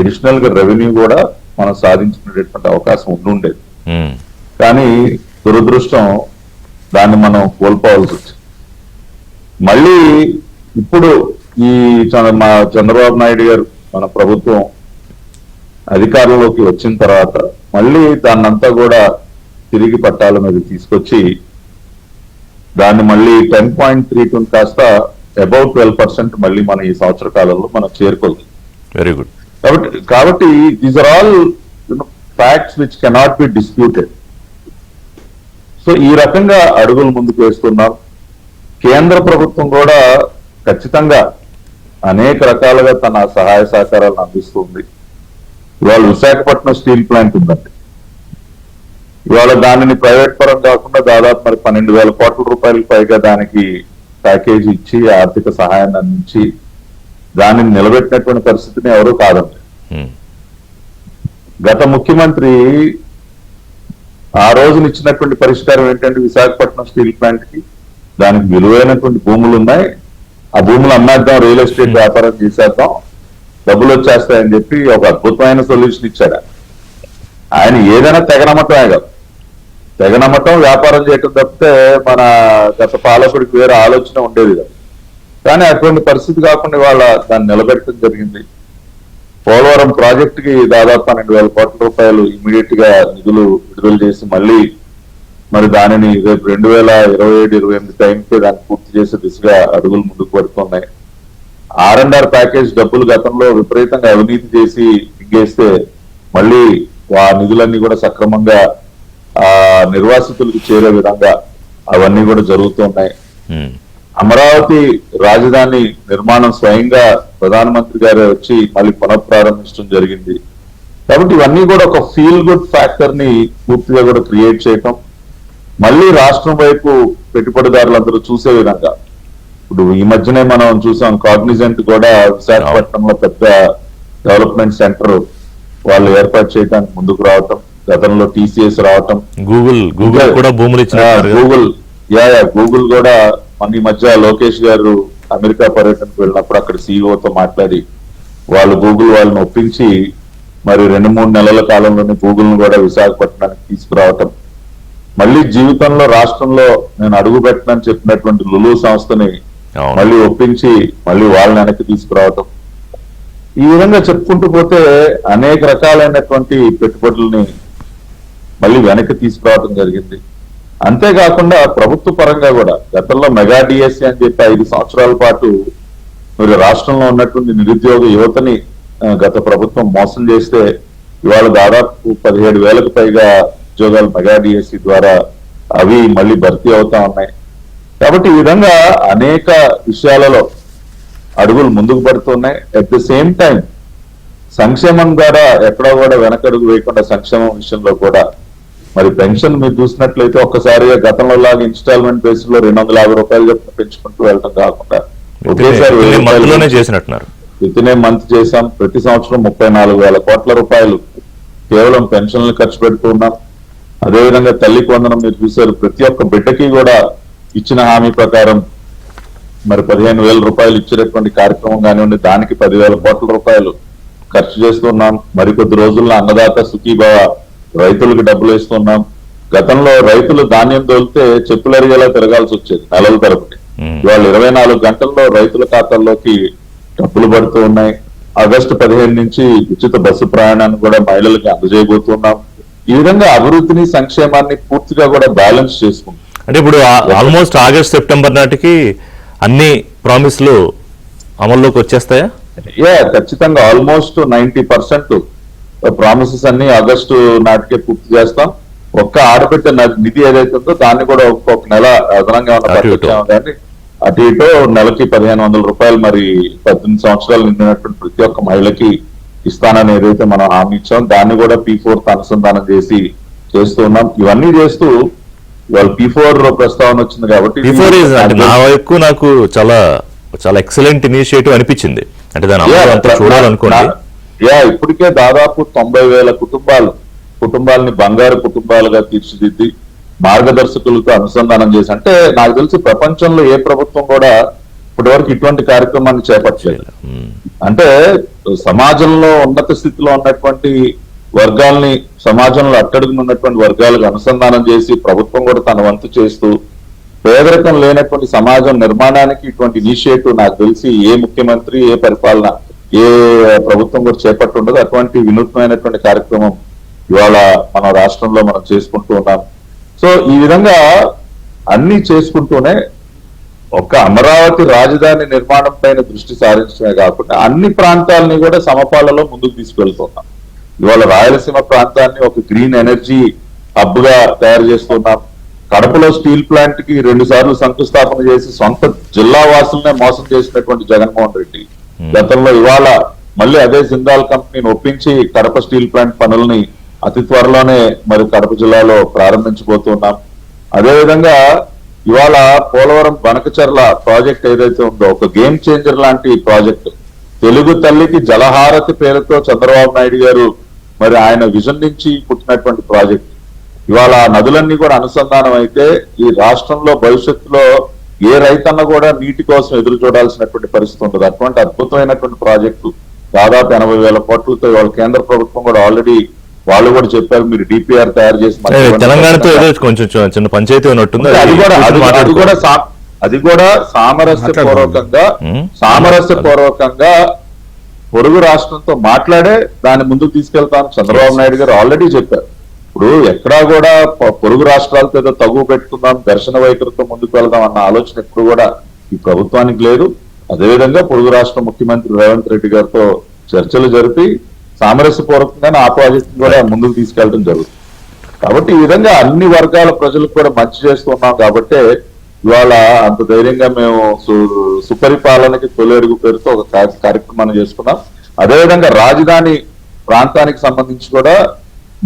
అడిషనల్ గా రెవెన్యూ కూడా మనం సాధించుకునేటువంటి అవకాశం ఉండుండేది. కానీ దురదృష్టం దాన్ని మనం కోల్పోవాల్సి వచ్చింది. మళ్ళీ ఇప్పుడు ఈ మా చంద్రబాబు నాయుడు గారు మన ప్రభుత్వం అధికారంలోకి వచ్చిన తర్వాత మళ్ళీ దాన్నంతా కూడా తిరిగి పట్టాల మీద తీసుకొచ్చి దాన్ని మళ్ళీ 10.32 కాస్త అబౌట్ 12% మళ్ళీ మనం ఈ సంవత్సర కాలంలో మనం చేరుకోలేదు. Very good. కాబట్టి these are all facts which cannot be disputed. So ఈ రకంగా అడుగులు ముందుకు వేస్తున్నాం. కేంద్ర ప్రభుత్వం కూడా ఖచ్చితంగా అనేక రకాలుగా తన సహాయ సహకారాలను అందిస్తుంది. ఇవాళ విశాఖపట్నం స్టీల్ ప్లాంట్ ఉందండి. ఇవాళ దానిని ప్రైవేట్ పరం కాకుండా దాదాపు మరి 12,000 కోట్ల రూపాయలకు పైగా దానికి ప్యాకేజీ ఇచ్చి ఆర్థిక సహాయాన్ని అందించి దానిని నిలబెట్టినటువంటి పరిస్థితిని ఎవరూ కాదండి. గత ముఖ్యమంత్రి ఆ రోజున ఇచ్చినటువంటి పరిష్కారం ఏంటంటే విశాఖపట్నం స్టీల్ ప్లాంట్ కి దానికి విలువైనటువంటి భూములు ఉన్నాయి, ఆ భూములు అమ్మేద్దాం, రియల్ ఎస్టేట్ వ్యాపారం చేసేద్దాం, డబ్బులు వచ్చేస్తాయని చెప్పి ఒక అద్భుతమైన సొల్యూషన్ ఇచ్చాడు. ఆయన ఏదైనా తెగనమ్మటమే కాదు, తెగనమ్మటం వ్యాపారం చేయటం తప్పితే మన గత పాలకుడికి వేరే ఆలోచన ఉండేది కాదు. కానీ అటువంటి పరిస్థితి కాకుండా వాళ్ళ దాన్ని నిలబెట్టడం జరిగింది. పోలవరం ప్రాజెక్ట్ కి దాదాపు 12,000 కోట్ల రూపాయలు ఇమీడియట్ గా నిధులు విడుదల చేసి మళ్ళీ మరి దానిని రేపు 2027-28 టైంకే దాన్ని పూర్తి చేసే దిశగా అడుగులు ముందుకు పడుతున్నాయి. R&R ప్యాకేజ్ డబ్బులు గతంలో విపరీతంగా అవినీతి చేసి మింగేస్తే మళ్ళీ ఆ నిధులన్నీ కూడా సక్రమంగా ఆ నిర్వాసితులకు చేరే విధంగా అవన్నీ కూడా జరుగుతున్నాయి. అమరావతి రాజధాని నిర్మాణం స్వయంగా ప్రధానమంత్రి గారే వచ్చి మళ్ళీ పునఃప్రారంభించడం జరిగింది. కాబట్టి ఇవన్నీ కూడా ఒక ఫీల్ గుడ్ ఫ్యాక్టర్ ని పూర్తిగా కూడా క్రియేట్ చేయటం, మళ్ళీ రాష్ట్రం వైపు పెట్టుబడిదారులందరూ చూసే విధంగా. ఇప్పుడు ఈ మధ్యనే మనం చూసాం కాగ్నిజెంట్ కూడా విశాఖపట్నంలో పెద్ద డెవలప్మెంట్ సెంటర్ వాళ్ళు ఏర్పాటు చేయడానికి ముందుకు రావటం, గతంలో టీసీఎస్ రావటం, గూగుల్ కూడా భూములు ఇచ్చిన గూగుల్ కూడా మన ఈ మధ్య లోకేష్ గారు అమెరికా పర్యటనకు వెళ్ళినప్పుడు అక్కడ సీఈఓతో మాట్లాడి వాళ్ళు గూగుల్ వాళ్ళని ఒప్పించి మరి 2-3 నెలల కాలంలోనే గూగుల్ ను కూడా విశాఖపట్నానికి తీసుకురావటం, మళ్ళీ జీవితంలో రాష్ట్రంలో నేను అడుగు పెట్టనని చెప్పినటువంటి లులు సంస్థని మళ్ళీ ఒప్పించి మళ్ళీ వాళ్ళని వెనక్కి తీసుకురావటం, ఈ విధంగా చెప్పుకుంటూ పోతే అనేక రకాలైనటువంటి పెట్టుబడుల్ని మళ్ళీ వెనక్కి తీసుకురావడం జరిగింది. అంతేకాకుండా ప్రభుత్వ పరంగా కూడా గతంలో మెగా డిఎస్సీ అని చెప్పి 5 సంవత్సరాల పాటు మరి రాష్ట్రంలో ఉన్నటువంటి నిరుద్యోగ యువతని గత ప్రభుత్వం మోసం చేస్తే ఇవాళ దాదాపు 17,000కు పైగా ఉద్యోగాలు మెగా డిఎస్సీ ద్వారా అవి మళ్ళీ భర్తీ అవుతా ఉన్నాయి. కాబట్టి ఈ విధంగా అనేక విషయాలలో అడుగులు ముందుకు పడుతున్నాయి. అట్ ద సేమ్ టైం సంక్షేమం ద్వారా ఎక్కడో కూడా వెనకడుగు వేయకుండా సంక్షేమం విషయంలో కూడా మరి పెన్షన్ మీరు చూసినట్లయితే ఒక్కసారిగా గతంలో లాగా ఇన్స్టాల్మెంట్ బేస్ లో 250 రూపాయలు చెప్పిన పెంచుకుంటూ వెళ్ళడం కాకుండా ఒకేసారి చేసినట్టున్నారు. వితినే మంత్ చేశాం. ప్రతి సంవత్సరం 34,000 కోట్ల రూపాయలు కేవలం పెన్షన్లు ఖర్చు పెడుతున్నాం. అదేవిధంగా తల్లి వందనం మీరు చూశారు, ప్రతి ఒక్క బిడ్డకి కూడా ఇచ్చిన హామీ ప్రకారం మరి 15,000 రూపాయలు ఇచ్చేటటువంటి కార్యక్రమం కానివ్వండి, దానికి 10,000 కోట్ల రూపాయలు ఖర్చు చేస్తున్నాం. మరికొద్ది రోజుల్లో అన్నదాత సుఖీభవ రైతులకు డబ్బులు వేస్తున్నాం. గతంలో రైతులు ధాన్యం తోలితే చెప్పులు అరిగేలా తిరగాల్సి వచ్చేది నెలల తరపుని. ఇవాళ 24 గంటల్లో రైతుల ఖాతాల్లోకి డబ్బులు పడుతూ ఉన్నాయి. ఆగస్టు 15 నుంచి ఉచిత బస్సు ప్రయాణాన్ని కూడా మహిళలకి అందజేయబోతున్నాం. ఈ విధంగా అభివృద్ధిని సంక్షేమాన్ని పూర్తిగా కూడా బ్యాలెన్స్ చేసుకుంటాం. అంటే ఇప్పుడు ఆల్మోస్ట్ ఆగస్ట్ సెప్టెంబర్ నాటికి అన్ని ప్రామిస్లు అమల్లోకి వచ్చేస్తాయా? ఖచ్చితంగా ఆల్మోస్ట్ 90% ప్రామిసెస్ అన్ని ఆగస్టు నాటికే పూర్తి చేస్తాం. ఒక్క ఆడబిడ్డ నిధి ఏదైతే ఉందో దాన్ని కూడా ఒక్కొక్క నెల అదనంగా ఉన్న కానీ అటు ఇటు నెలకి 1,500 రూపాయలు మరి 18 సంవత్సరాలు నిండినటువంటి ప్రతి ఒక్క మహిళకి ఇస్తానని ఏదైతే మనం హామీ ఇచ్చాం దాన్ని కూడా P4 అనుసంధానం చేసి చేస్తూ ఉన్నాం. ఇవన్నీ చేస్తూ ఇవాళ P4 ప్రస్తావన వచ్చింది కాబట్టి నా వైపు నాకు చాలా చాలా ఎక్సలెంట్ ఇనిషియేటివ్ అనిపించింది. అంటే దాని చూడాలనుకోండి. ఇప్పటికే దాదాపు 90,000 కుటుంబాలని బంగారు కుటుంబాలుగా తీర్చిదిద్ది మార్గదర్శకులతో అనుసంధానం చేసి, అంటే నాకు తెలిసి ప్రపంచంలో ఏ ప్రభుత్వం కూడా ఇప్పటివరకు ఇటువంటి కార్యక్రమాన్ని చేపట్టలేదు. అంటే సమాజంలో ఉన్నత స్థితిలో ఉన్నటువంటి వర్గాల్ని సమాజంలో అట్టడుగునున్నటువంటి వర్గాలకు అనుసంధానం చేసి ప్రభుత్వం కూడా తన వంతు చేస్తూ పేదరికం లేనటువంటి సమాజం నిర్మాణానికి ఇటువంటి ఇనిషియేటివ్ నాకు తెలిసి ఏ ముఖ్యమంత్రి ఏ పరిపాలన ఏ ప్రభుత్వం కూడా చేపట్టుండదు. అటువంటి వినూత్నమైనటువంటి కార్యక్రమం ఇవాళ మన రాష్ట్రంలో మనం చేసుకుంటూ ఉన్నాం. సో ఈ విధంగా అన్ని చేసుకుంటూనే ఒక అమరావతి రాజధాని నిర్మాణం పైన దృష్టి సారించడమే కాకుండా అన్ని ప్రాంతాలని కూడా సమపాలలో ముందుకు తీసుకెళ్తున్నాం. ఇవాళ రాయలసీమ ప్రాంతాన్ని ఒక గ్రీన్ ఎనర్జీ హబ్ గా తయారు చేస్తున్నాం. కడపలో స్టీల్ ప్లాంట్ కి 2 సార్లు శంకుస్థాపన చేసి సొంత జిల్లా వాసులనే మోసం చేసినటువంటి జగన్మోహన్ రెడ్డి గతంలో ఇవాళ మళ్ళీ అదే జిందాల్ కంపెనీని ఒప్పించి కడప స్టీల్ ప్లాంట్ పనుల్ని అతి త్వరలోనే మరి కడప జిల్లాలో ప్రారంభించబోతున్నాం. అదేవిధంగా ఇవాళ పోలవరం బనకచర్ల ప్రాజెక్ట్ ఏదైతే ఉందో ఒక గేమ్ చేంజర్ లాంటి ప్రాజెక్టు, తెలుగు తల్లికి జలహారతి పేరుతో చంద్రబాబు నాయుడు గారు మరి ఆయన విజన్ నుంచి పుట్టినటువంటి ప్రాజెక్ట్. ఇవాళ నదులన్నీ కూడా అనుసంధానం అయితే ఈ రాష్ట్రంలో భవిష్యత్తులో ఏ రైతన్న కూడా నీటి కోసం ఎదురు చూడాల్సినటువంటి పరిస్థితి ఉంటుంది. అటువంటి అద్భుతమైనటువంటి ప్రాజెక్టు దాదాపు 80,000 కోట్లతో ఇవాళ కేంద్ర ప్రభుత్వం కూడా ఆల్రెడీ వాళ్ళు కూడా చెప్పారు మీరు డిపిఆర్ తయారు చేసి తెలంగాణతో కొంచెం చిన్న పంచాయతీ ఉన్నట్టుంది. అది కూడా సామరస్యపూర్వకంగా పొరుగు రాష్ట్రంతో మాట్లాడే దాన్ని ముందుకు తీసుకెళ్తాను చంద్రబాబు నాయుడు గారు ఆల్రెడీ చెప్పారు. ఇప్పుడు ఎక్కడా కూడా పొరుగు రాష్ట్రాలతో ఏదో తగువ పెట్టుకుందాం ఘర్షణ వైఖరితో ముందుకు వెళ్దాం అన్న ఆలోచన ఎప్పుడు కూడా ఈ ప్రభుత్వానికి లేదు. అదేవిధంగా పొరుగు రాష్ట్ర ముఖ్యమంత్రి రేవంత్ రెడ్డి గారితో చర్చలు జరిపి సామరస్యపూర్వకంగానే ఆ ప్రాజెక్ట్ కూడా ముందుకు తీసుకెళ్లడం జరుగుతుంది. కాబట్టి ఈ విధంగా అన్ని వర్గాల ప్రజలకు కూడా మంచి చేస్తున్నాం కాబట్టి ఇవాళ అంత ధైర్యంగా మేము సుపరిపాలనకి తొలి అడుగు పేరుతో ఒక కార్యక్రమాన్ని చేసుకున్నాం. అదేవిధంగా రాజధాని ప్రాంతానికి సంబంధించి కూడా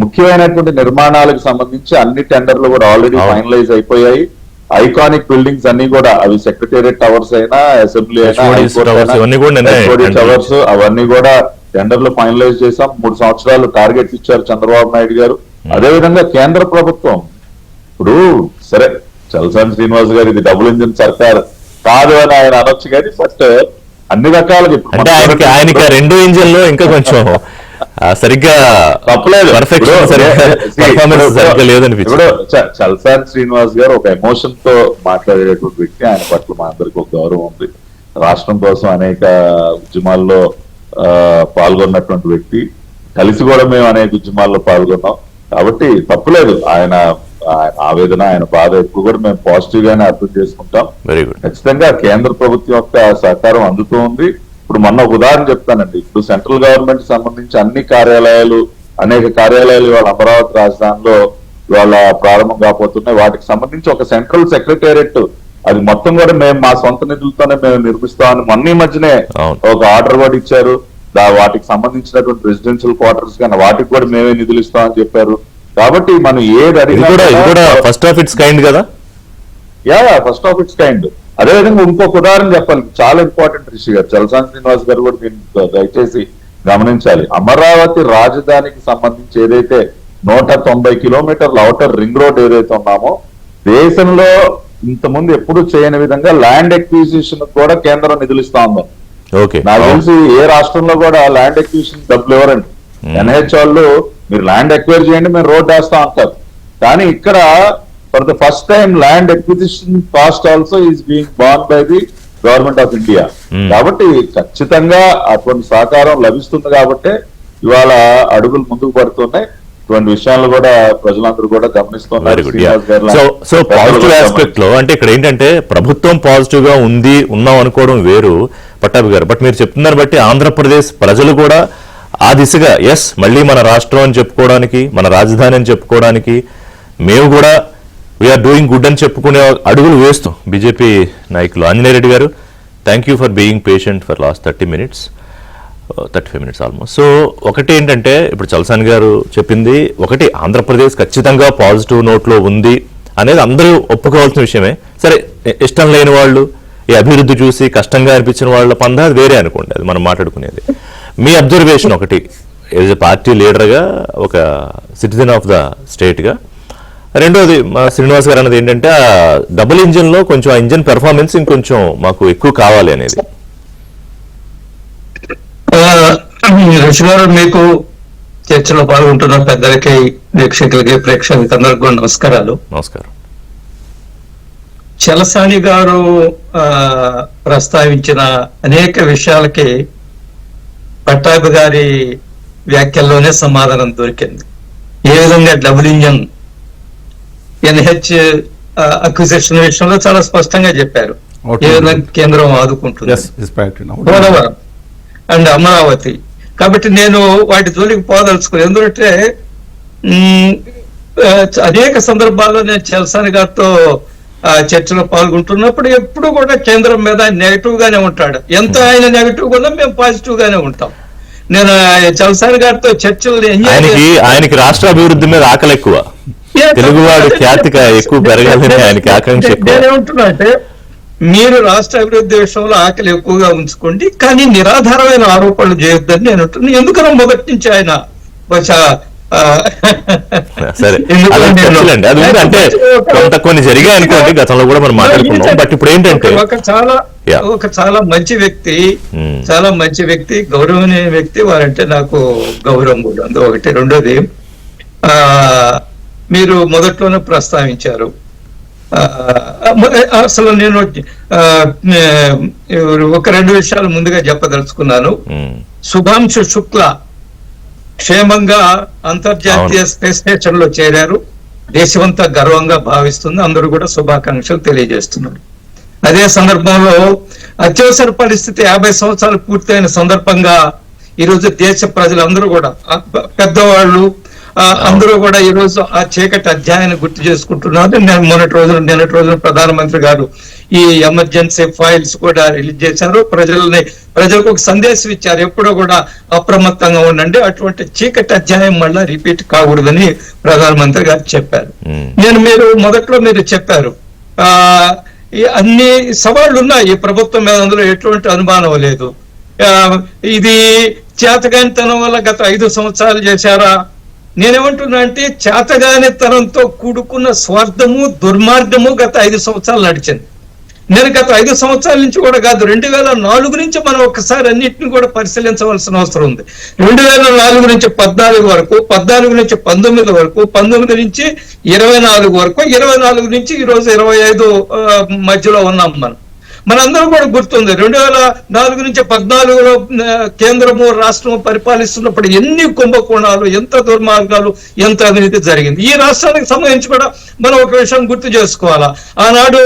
ముఖ్యమైనటువంటి నిర్మాణాలకు సంబంధించి అన్ని టెండర్లు కూడా ఆల్రెడీ ఫైనలైజ్ అయిపోయాయి. ఐకానిక్ బిల్డింగ్స్ అన్ని కూడా, అవి సెక్రటేరియట్ టవర్స్ అయినా, అసెంబ్లీ అయినా, HODs towers ఇవన్నీ కూడా నిన్నే టవర్స్, అవన్నీ కూడా టెండర్లు ఫైనలైజ్ చేశాం. 3 సంవత్సరాలు టార్గెట్ ఇచ్చారు చంద్రబాబు నాయుడు గారు. అదే విధంగా కేంద్ర ప్రభుత్వం ఇప్పుడు సరే చలసాని శ్రీనివాస్ గారు ఇది డబుల్ ఇంజిన్ సర్కార్ కాదు అని ఆయన అనొచ్చు, కానీ బట్ అన్ని రకాలుగా అంటే ఆయనకి 2 ఇంజిన్లో ఇంకా కొంచెం సరిగ్గా తప్పలేదు. పర్ఫెక్షన్ సరిగ్గా లేదనిపించింది. ఇప్పుడు చలసాని శ్రీనివాస్ గారు ఒక ఎమోషన్ తో మాట్లాడేటువంటి వ్యక్తి. ఆయన పట్ల మా అందరికి ఒక గౌరవం ఉంది. రాష్ట్రం కోసం అనేక ఉద్యమాల్లో పాల్గొన్నటువంటి వ్యక్తి. కలిసి కూడా మేము అనేక ఉద్యమాల్లో పాల్గొన్నాం. కాబట్టి తప్పులేదు ఆయన ఆవేదన, ఆయన బాధ ఎక్కువ కూడా మేము పాజిటివ్ గానే అర్థం చేసుకుంటాం. Very good. ఖచ్చితంగా కేంద్ర ప్రభుత్వం యొక్క సహకారం అందుతూ ఉంది. ఇప్పుడు మొన్న ఒక ఉదాహరణ చెప్తానండి. ఇప్పుడు సెంట్రల్ గవర్నమెంట్ సంబంధించి అనేక కార్యాలయాలు ఇవాళ అమరావతి రాజధానిలో ఇవాళ ప్రారంభం కాబోతున్నాయి. వాటికి సంబంధించి ఒక సెంట్రల్ సెక్రటేరియట్ అది మొత్తం కూడా మేము మా సొంత నిధులతోనే మేము నిర్మిస్తామని మొన్న ఈ మధ్యనే ఒక ఆర్డర్ కూడా ఇచ్చారు. వాటికి సంబంధించినటువంటి రెసిడెన్షియల్ క్వార్టర్స్ కానీ వాటికి కూడా మేమే నిధులు ఇస్తామని చెప్పారు. కాబట్టి మనం ఏది అడిగినా ఫస్ట్ ఆఫ్ ఇట్స్ కైండ్ కదా. First of it's kind. అదేవిధంగా ఇంకొక ఉదాహరణ చెప్పాలి, చాలా ఇంపార్టెంట్ రిషి గారు, చలసాని శ్రీనివాస్ గారు కూడా దీన్ని దయచేసి గమనించాలి. అమరావతి రాజధానికి సంబంధించి ఏదైతే 190 కిలోమీటర్ల ఔటర్ రింగ్ రోడ్ ఏదైతే ఉన్నామో, దేశంలో ఇంతకుముందు ఎప్పుడు చేయని విధంగా ల్యాండ్ ఎక్విజిషన్ కూడా కేంద్రం నిధులు ఇస్తా ఉందాం. నాకు తెలిసి ఏ రాష్ట్రంలో కూడా ల్యాండ్ ఎక్విజిషన్ డబ్బులు ఎవరండి. ఎన్హెచ్ వాళ్ళు మీరు ల్యాండ్ ఎక్వైర్ చేయండి, మేము రోడ్ వేస్తా అంటారు. కానీ ఇక్కడ for the first time land acquisition cost also is being born by the government of India. కాబట్టి ఖచ్చితంగా అటువంటి సహకారం లభిస్తుంది. కాబట్టి ఇవాళ అడుగులు ముందుకు పడుతున్నాయి. ఇటువంటి విషయాలు కూడా ప్రజలందరూ కూడా గమనిస్తున్నారు. సో పాజిటివ్ ఆస్పెక్ట్ లో అంటే ఇక్కడ ఏంటంటే ప్రభుత్వం పాజిటివ్ గా ఉన్నాం అనుకోవడం వేరు పట్టాభి గారు. బట్ మీరు చెప్తున్నారు బట్టి ఆంధ్రప్రదేశ్ ప్రజలు కూడా ఆ దిశగా మళ్ళీ మన రాష్ట్రం అని చెప్పుకోవడానికి, మన రాజధాని అని చెప్పుకోవడానికి మేము కూడా వీఆర్ డూయింగ్ గుడ్ అని చెప్పుకునే అడుగులు వేస్తాం బీజేపీ నాయకులు. ఆంజనేయ రెడ్డి గారు, thank you for being patient for last 35 minutes almost. So ఒకటి ఏంటంటే ఇప్పుడు చలసాని గారు చెప్పింది ఒకటి, ఆంధ్రప్రదేశ్ ఖచ్చితంగా పాజిటివ్ నోట్లో ఉంది అనేది అందరూ ఒప్పుకోవాల్సిన విషయమే. సరే, ఇష్టం లేని వాళ్ళు ఈ అభివృద్ధి చూసి కష్టంగా అనిపించిన వాళ్ళ పందా అది వేరే అనుకోండి, అది మనం మాట్లాడుకునేది. మీ అబ్జర్వేషన్ ఒకటి యాజ్ ఎ పార్టీ లీడర్గా, ఒక సిటిజన్ ఆఫ్ ద స్టేట్గా. రెండోది మా శ్రీనివాస్ గారు అన్నది ఏంటంటే డబుల్ ఇంజిన్లో కొంచెం ఆ ఇంజిన్ పెర్ఫార్మెన్స్ ఇంకొంచెం మాకు ఎక్కువ కావాలి అనేది. ఋషి గారు, మీకు చర్చలో పాల్గొంటున్న పెద్దలకి, వీక్షకులకి, ప్రేక్షకులకి అందరికి కూడా నమస్కారాలు. నమస్కారం. చలసాని గారు ప్రస్తావించిన అనేక విషయాలకి పట్టాభి గారి వ్యాఖ్యల్లోనే సమాధానం దొరికింది. ఏ విధంగా డబుల్ ఇంజన్ ఎన్హెచ్ అక్విజిషన్ విషయంలో చాలా స్పష్టంగా చెప్పారు. ఏ విధంగా కేంద్రం ఆదుకుంటుంది పోలవరం అండ్ అమరావతి. కాబట్టి నేను వాటి జోలికి పోదలుచుకోను. ఎందుకంటే అనేక సందర్భాల్లో నేను చలసాని గారితో చర్చలో పాల్గొంటున్నప్పుడు ఎప్పుడు కూడా కేంద్రం మీద నెగిటివ్ గానే ఉంటాడు. ఎంత ఆయన నెగిటివ్ గా మేము పాజిటివ్ గానే ఉంటాం. నేను చలసాని గారితో చర్చలు ఆయనకి రాష్ట్ర అభివృద్ధి మీద ఆకలి ఎక్కువ, తెలుగువాడు ఖ్యాతిగా ఎక్కువ పెరగాలని ఆయనకి ఆకాంక్ష. నేనేమంటున్నా అంటే మీరు రాష్ట్ర అభివృద్ధి విషయంలో ఆకలి ఎక్కువగా ఉంచుకోండి, కానీ నిరాధారమైన ఆరోపణలు చేయొద్దని నేను అంటున్నాను. ఎందుకన్నా మొదటి నుంచి ఆయన కొన్ని జరిగాయి అనుకోండి, గతంలో కూడా మనం మాట్లాడుకున్నాం. బట్ ఇప్పుడు ఏంటంటే ఒక చాలా మంచి వ్యక్తి, గౌరవనీయ వ్యక్తి, వారంటే నాకు గౌరవం కూడా ఉంది ఒకటి. రెండోది, మీరు మొదట్లోనే ప్రస్తావించారు, అసలు నేను ఒక 2 విషయాలు ముందుగా చెప్పదలుచుకున్నాను. శుభాంశు శుక్ల క్షేమంగా అంతర్జాతీయ స్పేస్ స్టేషన్ లో చేరారు. దేశమంతా గర్వంగా భావిస్తుంది. అందరూ కూడా శుభాకాంక్షలు తెలియజేస్తున్నారు. అదే సందర్భంలో అత్యవసర పరిస్థితి 50 సంవత్సరాలు పూర్తయిన సందర్భంగా ఈరోజు దేశ ప్రజలందరూ కూడా, పెద్దవాళ్ళు అందరూ కూడా ఈ రోజు ఆ చీకటి అధ్యాయాన్ని గుర్తు చేసుకుంటున్నారు. నిన్నటి రోజున ప్రధానమంత్రి గారు ఈ ఎమర్జెన్సీ ఫైల్స్ కూడా రిలీజ్ చేశారు. ప్రజలకు ఒక సందేశం ఇచ్చారు, ఎప్పుడో కూడా అప్రమత్తంగా ఉండండి, అటువంటి చీకటి అధ్యాయం మళ్ళా రిపీట్ కాకూడదని ప్రధానమంత్రి గారు చెప్పారు. మీరు మొదట్లో చెప్పారు ఈ అన్ని సవాళ్లు ఉన్నాయి ఈ ప్రభుత్వం మీద, అందులో ఎటువంటి అనుమానం లేదు. ఇది చేతగానితనం వల్ల గత 5 సంవత్సరాలు చేశారా? నేనేమంటున్నా అంటే చేతగానితనంతో కూడుకున్న స్వార్థము దుర్మార్గము గత 5 సంవత్సరాలు నడిచింది. నేను గత 5 సంవత్సరాల నుంచి కూడా కాదు, 2004 నుంచి మనం ఒకసారి అన్నింటినీ కూడా పరిశీలించవలసిన అవసరం ఉంది. 2004 నుంచి 14 వరకు, 14 నుంచి 19 వరకు, 19 నుంచి 24 వరకు, 24 నుంచి ఈ రోజు 25 మధ్యలో ఉన్నాం మనం. మనందరం కూడా గుర్తుంది 2004 నుంచి 14లో కేంద్రము రాష్ట్రము పరిపాలిస్తున్నప్పుడు ఎన్ని కుంభకోణాలు, ఎంత దుర్మార్గాలు, ఎంత అవినీతి జరిగింది. ఈ రాష్ట్రానికి సంబంధించి కూడా మనం ఒక విషయం గుర్తు చేసుకోవాలా. ఆనాడు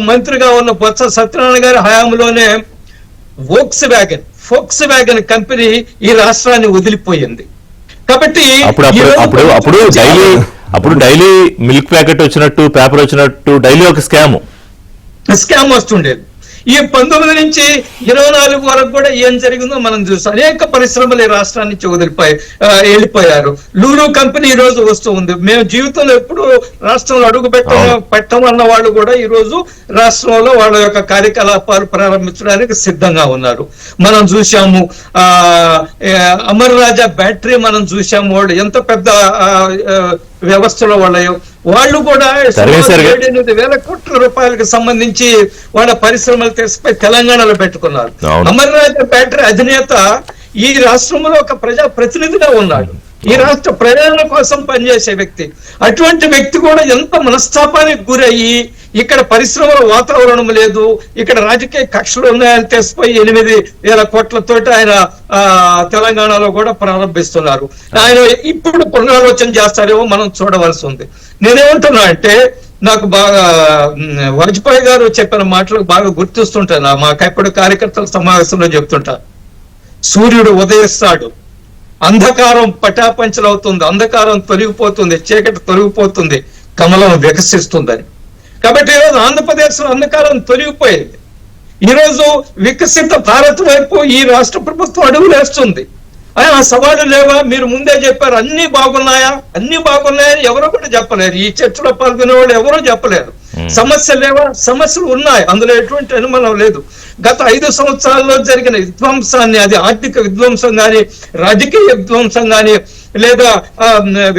మంత్రిగా ఉన్న బొత్స సత్యనారాయణ గారి హయాంలోనే ఫోక్స్ వ్యాగన్ కంపెనీ ఈ రాష్ట్రాన్ని వదిలిపోయింది. కాబట్టి అప్పుడు డైలీ మిల్క్ ప్యాకెట్ వచ్చినట్టు, పేపర్ వచ్చినట్టు డైలీ ఒక స్కామ్ వస్తుండేది. ఈ 19 నుంచి 24 వరకు కూడా ఏం జరిగిందో మనం చూస్తాం. అనేక పరిశ్రమలు ఈ రాష్ట్రాన్ని నుంచి వెళ్ళిపోయారు. లూలు కంపెనీ ఈ రోజు వస్తూ ఉంది. మేము జీవితంలో ఎప్పుడు రాష్ట్రంలో అడుగు పెట్టమన్న వాళ్ళు కూడా ఈ రోజు రాష్ట్రంలో వాళ్ళ యొక్క కార్యకలాపాలు ప్రారంభించడానికి సిద్ధంగా ఉన్నారు. మనం చూసాము అమర్ రాజా బ్యాటరీ, మనం చూసాము వాళ్ళు ఎంత పెద్ద వ్యవస్థలో వాళ్ళు కూడా 7-8 కోట్ల రూపాయలకు సంబంధించి వాళ్ళ పరిశ్రమలు తెచ్చిపోయి తెలంగాణలో పెట్టుకున్నారు. అమర్ రాజా బ్యాటరీ అధినేత ఈ రాష్ట్రంలో ఒక ప్రజా ప్రతినిధిగా ఉన్నాడు. ఈ రాష్ట్ర ప్రజల కోసం పనిచేసే వ్యక్తి. అటువంటి వ్యక్తి కూడా ఎంత మనస్తాపానికి గురయ్యి ఇక్కడ పరిశ్రమల వాతావరణం లేదు, ఇక్కడ రాజకీయ కక్షలు ఉన్నాయని తెసిపోయి 8,000 కోట్లతోటి ఆయన తెలంగాణలో కూడా ప్రారంభిస్తున్నారు. ఆయన ఇప్పుడు పునరాలోచన చేస్తారేమో మనం చూడవలసి ఉంది. నేనేమంటున్నా అంటే నాకు బాగా వాజ్పేయి గారు చెప్పిన మాటలు బాగా గుర్తిస్తుంటాను. మాకెప్పుడు కార్యకర్తల సమావేశంలో చెప్తుంటా, సూర్యుడు ఉదయిస్తాడు, అంధకారం పటాపంచలవుతుంది, అంధకారం తొలగిపోతుంది, చీకటి తొలగిపోతుంది, కమలం వికసిస్తుందని. కాబట్టి ఈరోజు ఆంధ్రప్రదేశ్ లో అంధకారం తొలగిపోయింది. ఈరోజు వికసిత భారత్ వైపు ఈ రాష్ట్ర ప్రభుత్వం అడుగులేస్తుంది. ఆ సవాళ్ళు లేవా? మీరు ముందే చెప్పారు అన్ని బాగున్నాయా, అన్ని బాగున్నాయని ఎవరో కూడా చెప్పలేరు. ఈ చర్చలో పాల్గొనే వాళ్ళు ఎవరో చెప్పలేరు. సమస్యలు లేవా? సమస్యలు ఉన్నాయి, అందులో ఎటువంటి అనుమానం లేదు. గత 5 సంవత్సరాల్లో జరిగిన విధ్వంసాన్ని, అది ఆర్థిక విధ్వంసం కానీ, రాజకీయ విధ్వంసం కానీ, లేదా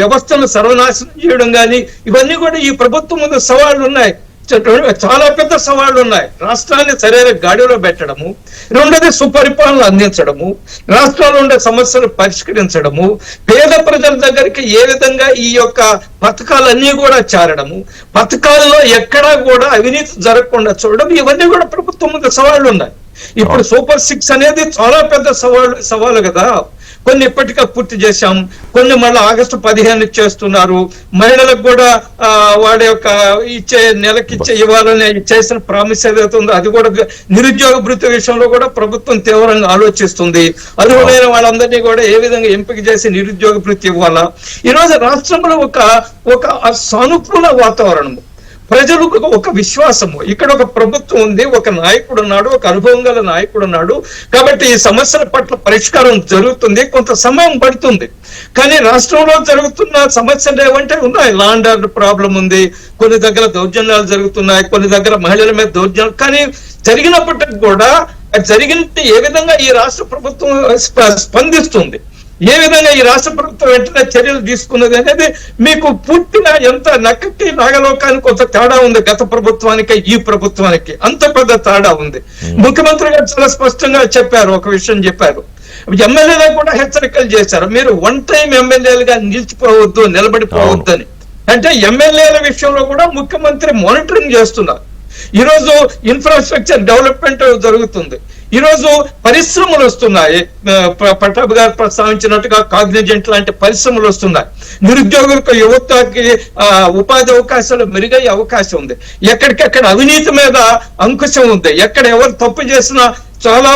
వ్యవస్థను సర్వనాశనం చేయడం కానీ, ఇవన్నీ కూడా ఈ ప్రభుత్వం ముందు సవాళ్లు ఉన్నాయి. చాలా పెద్ద సవాళ్లు ఉన్నాయి. రాష్ట్రాన్ని సరైన గాడిలో పెట్టడము, రెండోది సుపరిపాలన అందించడము, రాష్ట్రాల్లో ఉండే సమస్యలు పరిష్కరించడము, పేద ప్రజల దగ్గరికి ఏ విధంగా ఈ యొక్క పథకాలన్నీ కూడా చేరడము, పథకాల్లో ఎక్కడా కూడా అవినీతి జరగకుండా చూడడం, ఇవన్నీ కూడా ప్రభుత్వం ముందు సవాళ్లు ఉన్నాయి. ఇప్పుడు సూపర్ 6 అనేది చాలా పెద్ద సవాలు కదా. కొన్ని ఇప్పటికే పూర్తి చేశాం, కొన్ని మళ్ళీ ఆగస్టు 15 చేస్తున్నారు. మహిళలకు కూడా వాళ్ళ యొక్క నెలకిచ్చే ఇవ్వాలని చేసిన ప్రామిస్ ఏదైతే ఉందో అది కూడా, నిరుద్యోగ భృతి విషయంలో కూడా ప్రభుత్వం తీవ్రంగా ఆలోచిస్తుంది. అర్హులైన వాళ్ళందరినీ కూడా ఏ విధంగా ఎంపిక చేసి నిరుద్యోగ భృతి ఇవ్వాలా. ఈరోజు రాష్ట్రంలో ఒక సానుకూల వాతావరణము, ప్రజలకు ఒక విశ్వాసము, ఇక్కడ ఒక ప్రభుత్వం ఉంది, ఒక నాయకుడు ఉన్నాడు, ఒక అనుభవం గల నాయకుడు ఉన్నాడు. కాబట్టి ఈ సమస్యల పట్ల పరిష్కారం జరుగుతుంది, కొంత సమయం పడుతుంది. కానీ రాష్ట్రంలో జరుగుతున్న సమస్యలు ఏమంటే ఉన్నాయి. లా అండ్ ఆర్డర్ ప్రాబ్లం ఉంది, కొన్ని దగ్గర దౌర్జన్యాలు జరుగుతున్నాయి, కొన్ని దగ్గర మహిళల మీద దౌర్జన్యాలు. కానీ జరిగినప్పటికీ కూడా జరిగినట్టు ఏ విధంగా ఈ రాష్ట్ర ప్రభుత్వం స్పందిస్తుంది, ఏ విధంగా ఈ రాష్ట్ర ప్రభుత్వం వెంటనే చర్యలు తీసుకున్నది అనేది మీకు పూర్తిగా ఎంత నక్కకి నాగలోకానికి కొంత తేడా ఉంది. గత ప్రభుత్వానికి ఈ ప్రభుత్వానికి అంత పెద్ద తేడా ఉంది. ముఖ్యమంత్రి గారు చాలా స్పష్టంగా చెప్పారు, ఒక విషయం చెప్పారు, ఎమ్మెల్యేలకు కూడా హెచ్చరికలు చేశారు, మీరు వన్ టైం ఎమ్మెల్యేలుగా నిలిచిపోవద్దు, నిలబడిపోవద్దు అని. అంటే ఎమ్మెల్యేల విషయంలో కూడా ముఖ్యమంత్రి మానిటరింగ్ చేస్తున్నారు. ఈరోజు ఇన్ఫ్రాస్ట్రక్చర్ డెవలప్మెంట్ జరుగుతుంది. ఈరోజు పరిశ్రమలు వస్తున్నాయి, పట్టాభి గారు ప్రస్తావించినట్టుగా కాగ్నిజెంట్ లాంటి పరిశ్రమలు వస్తున్నాయి. నిరుద్యోగులకు, యువతకి ఉపాధి అవకాశాలు మెరుగయ్యే అవకాశం ఉంది. ఎక్కడికెక్కడ అవినీతి మీద అంకుశం ఉంది, ఎక్కడ ఎవరు తప్పు చేసినా చాలా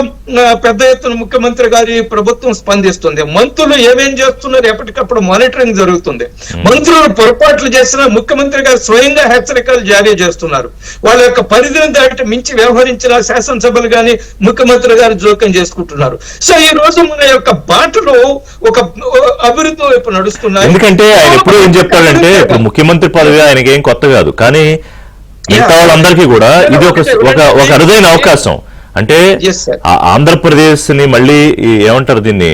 పెద్ద ఎత్తున ముఖ్యమంత్రి గారి ప్రభుత్వం స్పందిస్తుంది. మంత్రులు ఏమేం చేస్తున్నారు ఎప్పటికప్పుడు మానిటరింగ్ జరుగుతుంది. మంత్రులు పొరపాట్లు చేసినా ముఖ్యమంత్రి గారు స్వయంగా హెచ్చరికలు జారీ చేస్తున్నారు. వాళ్ళ యొక్క పరిధిని దాటి మించి వ్యవహరించిన శాసనసభలు కానీ ముఖ్యమంత్రి గారు జోక్యం చేసుకుంటున్నారు. సో ఈ రోజు మన యొక్క బాటలు ఒక అభివృద్ధి వైపు నడుస్తున్నాయి. ఎందుకంటే ఆయన ఎప్పుడు ఏం చెప్తాడంటే, ఇప్పుడు ముఖ్యమంత్రి పదవి ఆయనకి ఏం కొత్త కాదు, కానీ మిగతా వాళ్ళందరికీ కూడా ఇది ఒక అరుదైన అవకాశం. అంటే Yes, sir. ఆంధ్రప్రదేశ్ ని మళ్ళీ ఏమంటారు దీన్ని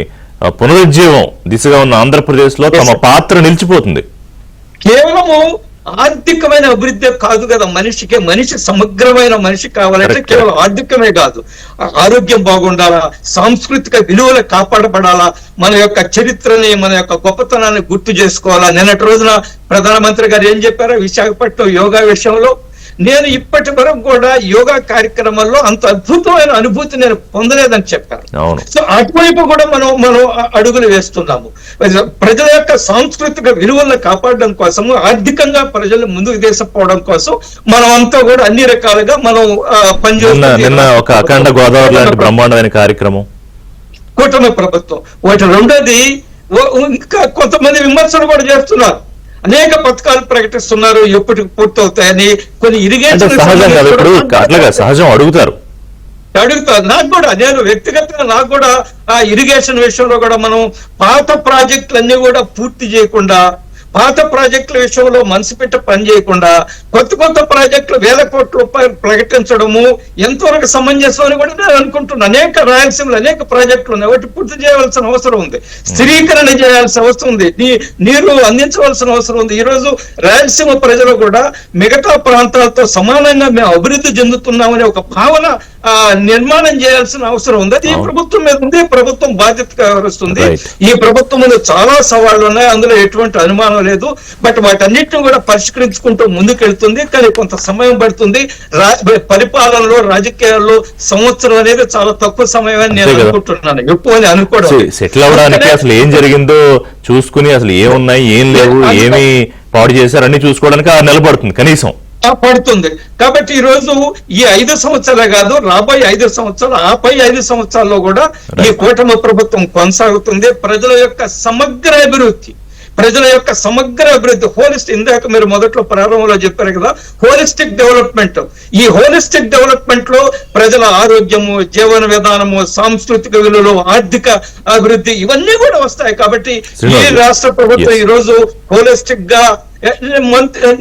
పునరుజ్జీవం దిశగా ఉన్న ఆంధ్రప్రదేశ్ లో తమ పాత్ర నిలిచిపోతుంది. కేవలము ఆర్థికమైన అభివృద్ధి కాదు కదా మనిషి సమగ్రమైన మనిషి కావాలంటే Correct. కేవలం ఆర్థికమే కాదు, ఆరోగ్యం బాగుండాలా, సాంస్కృతిక విలువలు కాపాడబడాలా, మన యొక్క చరిత్రని మన యొక్క గొప్పతనాన్ని గుర్తు చేసుకోవాలా. నిన్నటి రోజున ప్రధానమంత్రి గారు ఏం చెప్పారో విశాఖపట్నం యోగా విషయంలో, నేను ఇప్పటి వరకు కూడా యోగా కార్యక్రమాల్లో అంత అద్భుతమైన అనుభూతి నేను పొందలేదని చెప్పారు. అవును. సో అటువైపు కూడా మనం అడుగులు వేస్తున్నాము. ప్రజల యొక్క సాంస్కృతిక విలువలను కాపాడడం కోసము, ఆర్థికంగా ప్రజలు ముందుకు తీసుకుపోవడం కోసం మనం అంతా కూడా అన్ని రకాలుగా మనం నిన్న ఒక అఖండ గోదావరి లాంటి బ్రహ్మాండమైన కార్యక్రమం కూటమి ప్రభుత్వం. ఒకటి రెండోది ఇంకా కొంతమంది విమర్శలు కూడా చేస్తున్నారు, అనేక పథకాలు ప్రకటిస్తున్నారు, ఎప్పటికి పూర్తవుతాయని. కొన్ని ఇరిగేషన్ సహజంగా ఇప్పుడు అట్లాగా సహజం అడుగుతారు. నాకు కూడా నేను వ్యక్తిగతంగా నాకు కూడా ఆ ఇరిగేషన్ విషయంలో కూడా మనం పాత ప్రాజెక్టులన్నీ కూడా పూర్తి చేయకుండా, పాత ప్రాజెక్టుల విషయంలో మనసు పెట్టి పని చేయకుండా కొత్త ప్రాజెక్టులు 1000 కోట్ల రూపాయలు ప్రకటించడము ఎంతవరకు సమంజసం అని కూడా నేను అనుకుంటున్నాను. అనేక రాయలసీమలు అనేక ప్రాజెక్టులు ఉన్నాయి, వాటి పూర్తి చేయవలసిన అవసరం ఉంది, స్థిరీకరణ చేయాల్సిన అవసరం ఉంది, నీరు అందించవలసిన అవసరం ఉంది. ఈ రోజు రాయలసీమ ప్రజలు కూడా మిగతా ప్రాంతాలతో సమానంగా మేము అభివృద్ధి చెందుతున్నామనే ఒక భావన నిర్మాణం చేయాల్సిన అవసరం ఉంది. అది ఈ ప్రభుత్వం మీద ఉంది, ప్రభుత్వం బాధ్యతగా వ్యవహరిస్తుంది. ఈ ప్రభుత్వం మీద చాలా సవాళ్లు ఉన్నాయి, అందులో ఎటువంటి అనుమానం లేదు. బట్ వాటన్నిటిని కూడా పరిష్కరించుకుంటూ ముందుకెళ్తుంది. కానీ కొంత సమయం పడుతుంది. పరిపాలనలో రాజకీయాల్లో సంవత్సరం అనేది చాలా తక్కువ సమయం అని నేను అనుకుంటున్నాను, ఎక్కువ అని అనుకోవడం. సెటిల్ అవడానికి అసలు ఏం జరిగిందో చూసుకుని అసలు ఏమున్నాయి ఏం లేవు ఏమి పాడు చేశారు అన్ని చూసుకోవడానికి 6 నెలలు పడుతుంది కనీసం పడుతుంది. కాబట్టి ఈ రోజు ఈ 5 సంవత్సరాలే కాదు, రాబోయే 5 సంవత్సరాలు, ఆపై 5 సంవత్సరాల్లో కూడా ఈ కూటమి ప్రభుత్వం కొనసాగుతుంది. ప్రజల యొక్క సమగ్ర అభివృద్ధి హోలిస్టిక్, ఇందాక మీరు మొదట్లో ప్రారంభంలో చెప్పారు కదా, హోలిస్టిక్ డెవలప్మెంట్. ఈ హోలిస్టిక్ డెవలప్మెంట్ లో ప్రజల ఆరోగ్యము, జీవన విధానము, సాంస్కృతిక విలువలు, ఆర్థిక అభివృద్ధి ఇవన్నీ కూడా వస్తాయి. కాబట్టి ఈ రాష్ట్ర ప్రభుత్వం ఈ రోజు హోలిస్టిక్ గా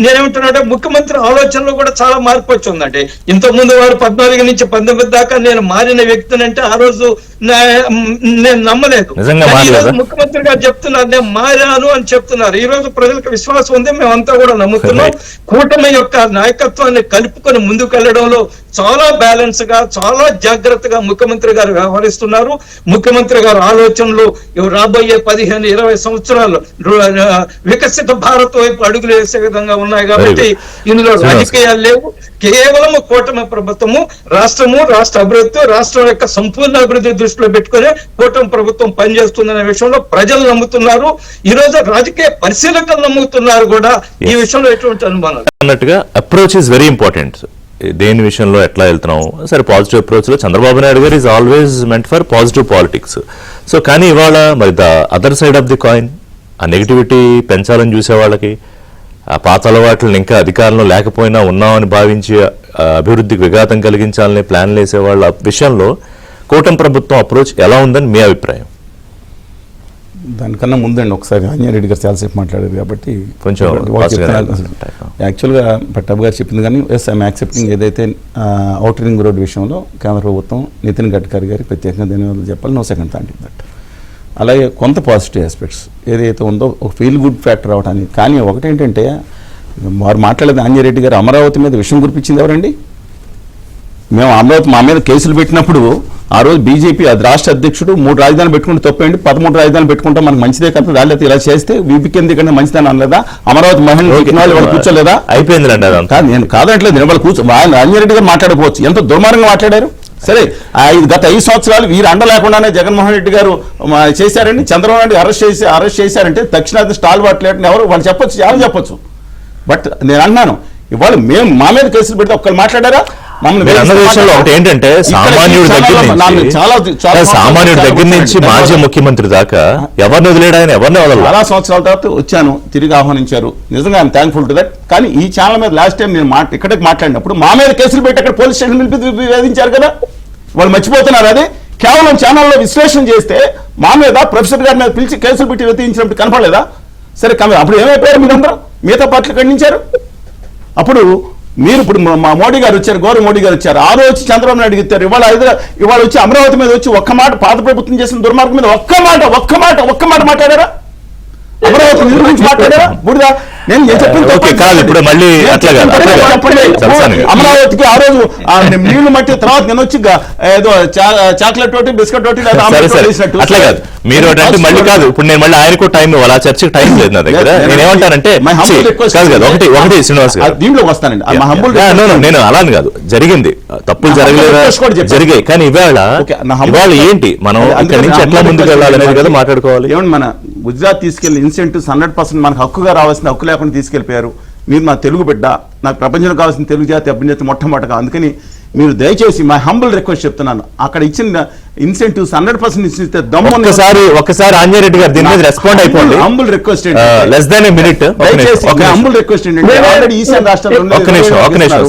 నేనేమంటున్నాంటే ముఖ్యమంత్రి ఆలోచనలో కూడా చాలా మార్పు వచ్చిందండి. ఇంతకుముందు వారు 14 నుంచి 19 దాకా నేను మారిన వ్యక్తిని అంటే ఆ రోజు నేను నమ్మలేదు. ముఖ్యమంత్రి గారు చెప్తున్నారు నేను మారాను అని చెప్తున్నారు. ఈ రోజు ప్రజలకు విశ్వాసం ఉంది, మేమంతా కూడా నమ్ముతున్నాం. కూటమి యొక్క నాయకత్వాన్ని కలుపుకొని ముందుకు వెళ్ళడంలో చాలా బ్యాలెన్స్ గా, చాలా జాగ్రత్తగా ముఖ్యమంత్రి గారు వ్యవహరిస్తున్నారు. ముఖ్యమంత్రి గారు ఆలోచనలు రాబోయే 15-20 సంవత్సరాలు వికసిత భారత్ వైపు అడుగులు వేసే విధంగా ఉన్నాయి. కాబట్టి ఇందులో రాజకీయాలు లేవు, కేవలం కూటమి ప్రభుత్వము, రాష్ట్ర అభివృద్ధి, రాష్ట్రం యొక్క సంపూర్ణ అభివృద్ధి దృష్టిలో పెట్టుకుని కూటమి ప్రభుత్వం పనిచేస్తుందనే విషయంలో ప్రజలు నమ్ముతున్నారు. ఈ రోజు రాజకీయ పరిశీలకులు నమ్ముతున్నారు కూడా. ఈ విషయంలో ఎటువంటి అనుమానం అన్నట్టుగా అప్రోచ్ ఇస్ వెరీ ఇంపార్టెంట్. దేని విషయంలో ఎట్లా వెళ్తున్నాం సరే, పాజిటివ్ అప్రోచ్ లో చంద్రబాబు నాయుడు గారు is always meant for positive politics. So కానీ ఇవాళ మరి the other side of the coin, ఆ నెగిటివిటీ పెంచాలని చూసే వాళ్ళకి, ఆ పాత అలవాట్లను ఇంకా అధికారంలో లేకపోయినా ఉన్నామని భావించి అభివృద్ధికి విఘాతం కలిగించాలని ప్లాన్లు వేసే వాళ్ళ విషయంలో కూటమి ప్రభుత్వం అప్రోచ్ ఎలా ఉందని మీ అభిప్రాయం? దానికన్నా ముందండి ఒకసారి ఆంజనేయుడు గారు చాలాసేపు మాట్లాడారు కాబట్టి కొంచెం యాక్చువల్గా పట్టాబ్ గారు చెప్పింది కానీ ఎస్ ఐఎమ్ యాక్సెప్టింగ్. ఏదైతే ఔటర్ రింగ్ రోడ్ విషయంలో కేంద్ర ప్రభుత్వం నితిన్ గడ్కరీ గారికి ప్రత్యేకంగా ధన్యవాదాలు చెప్పాలి, no second thought in that. అలాగే కొంత పాజిటివ్ ఆస్పెక్ట్స్ ఏదైతే ఉందో ఒక ఫీల్ గుడ్ ఫ్యాక్టర్ అవడానికి. కానీ ఒకటేంటంటే వారు మాట్లాడేది ఆంజనేయుడు గారు అమరావతి మీద విషయం కురిపించింది ఎవరండి? మేము అమరావతి మా మీద కేసులు పెట్టినప్పుడు ఆ రోజు బీజేపీ అది రాష్ట్ర అధ్యక్షుడు 3 రాజధానులు పెట్టుకుంటే తప్పేంటి, 13 రాజధానులు పెట్టుకుంటాం మనకు మంచిదే కదా, రాలేతే ఇలా చేస్తే వీపీకి ఎందుకంటే మంచిదని అనలేదా? అమరావతి మహిళలు కూర్చోలేదా? అయిపోయింది నేను కాదంటలేదు, వాళ్ళు ఆంజనేయుడు గారు మాట్లాడుకోవచ్చు, ఎంత దుర్మార్గంగా మాట్లాడారు. సరే, గత 5 సంవత్సరాలు వీరు అండ లేకుండానే జగన్మోహన్ రెడ్డి గారు చేశారండి. చంద్రబాబు నాయుడు అరెస్ట్ చేశారంటే దక్షిణాది స్టాల్ వాట్లేటని ఎవరు వాళ్ళు చెప్పొచ్చు, చాలా చెప్పొచ్చు. బట్ నేను అన్నాను ఇవాళ మేము మా మీద కేసులు పెడితే ఒక్కరు మాట్లాడారా? ఏంటంటే సామాన్యుడి దగ్గర నుంచి మాజీ ముఖ్యమంత్రి దాకా ఎవరిని వదిలేడు ఆయన, ఎవరిని వదలరు. చాలా సంవత్సరాల తర్వాత వచ్చాను, తిరిగి ఆహ్వానించారు, నిజంగా ఐఎమ్ థ్యాంక్ఫుల్ టు దట్. కానీ ఈ ఛానల్ మీద లాస్ట్ టైం నేను ఇక్కడికి మాట్లాడినప్పుడు మా మీద కేసులు పెట్టి అక్కడ పోలీస్ స్టేషన్ పిలిపి వేధించారు కదా, వాళ్ళు మర్చిపోతున్నారు. అదే కేవలం ఛానల్లో విశ్లేషణ చేస్తే మా మీద ప్రొఫెసర్ గారి మీద పిలిచి కేసులు పెట్టి వేధించినప్పుడు కనపడలేదా? సరే, అప్పుడు ఏమైపోయారు మీరందరూ? మిగతా పార్టీలు ఖండించారు. అప్పుడు మీరు ఇప్పుడు మా మోడీ గారు వచ్చారు, గౌరవ మోడీ గారు వచ్చారు, ఆ రోజు చంద్రబాబు నాయుడు ఇస్తారు, ఇవాళ వచ్చి అమరావతి మీద వచ్చి ఒక్క మాట, పాత ప్రభుత్వం చేసిన దుర్మార్గం మీద ఒక్క మాట మాట్లాడారా? అమరావతి నిధుల గురించి మాట్లాడారా? బుడిదా నేను చెప్పింది ఓకే, కాదు ఇప్పుడు మళ్ళీ అట్లా కాదు, అట్లా కాదు. చెప్పండి. అమరావతికి ఆ రోజు నీళ్లు మట్టి తర్వాత నేను వచ్చి ఏదో చాక్లెట్ ఒకటి బిస్కెట్ ఒకటి సరే సరే అట్లా కాదు, మీరు అంటే మళ్ళీ కాదు, ఇప్పుడు నేను మళ్ళీ ఆయనకు టైం ఇవ్వాలి, ఆ చర్చకి టైం లేదు నా దగ్గర. నేను ఏమంటానంటే కాదు కాదు ఒకటి శ్రీనివాస్ గారు దీంట్లోకి వస్తానండి. నేను అలాని కాదు, జరిగింది తప్పులు జరగలేదా, జరిగాయి, కానీ ఇవాళ ఏంటి మనం ఇక్కడి నుంచి ఎట్లా ముందుకు వెళ్ళాలనేది కదా మాట్లాడుకోవాలి. ఏమండి మన గుజరాత్ తీసుకెళ్లి ఇన్సెంటివ్స్ 100% మనకు హక్కుగా రావాల్సిన హక్కు లేకుండా తీసుకెళ్లిపోయారు. మీరు నా తెలుగు బిడ్డ, నాకు ప్రపంచంలో కావాల్సిన తెలుగు జాతి అభ్యున్నతి మొట్టమొదటిగా. అందుకని మీరు దయచేసి మై హంబుల్ రిక్వెస్ట్ చెప్తున్నాను, అక్కడ ఇచ్చిన ఇన్సెంటివ్స్ 100% ఇస్తే ఒక్కసారి ఆంజనేయుడు గారు దీని మీద రెస్పాండ్ అయిపోండి. Humble request less than a minute. Humble request ఏంటంటే ఆల్రెడీ ఈశాన్య రాష్ట్రాల్లో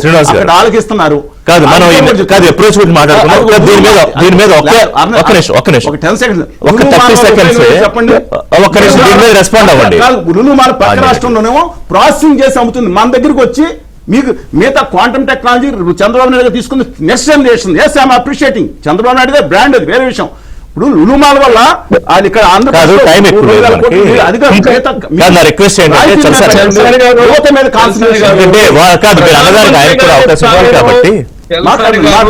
శ్రీనివాస్ గారు ఆలకిస్తున్నారు. కాదు మనం కాదు అప్రోచ్ గురించి మాట్లాడుతున్నాం. దీని మీద ఒక్క నిమిషం ఒక 10 seconds ఒక 30 seconds చెప్పండి. ఒక్క నిమిషం దీని మీద రెస్పాండ్ అవ్వండి. రుణమాల పక్క రాష్ట్రంలోనేమో ప్రాసెసింగ్ చేసి అమ్ముతుంది, మన దగ్గరికి వచ్చి మీకు మిగతా క్వాంటమ్ టెక్నాలజీ చంద్రబాబు నాయుడు తీసుకుంది next generation. Yes I'm appreciating Chandrababu Naidu brand, అది వేరే విషయం. ఇప్పుడు లులుమాల వల్ల ఆయన ఇక్కడ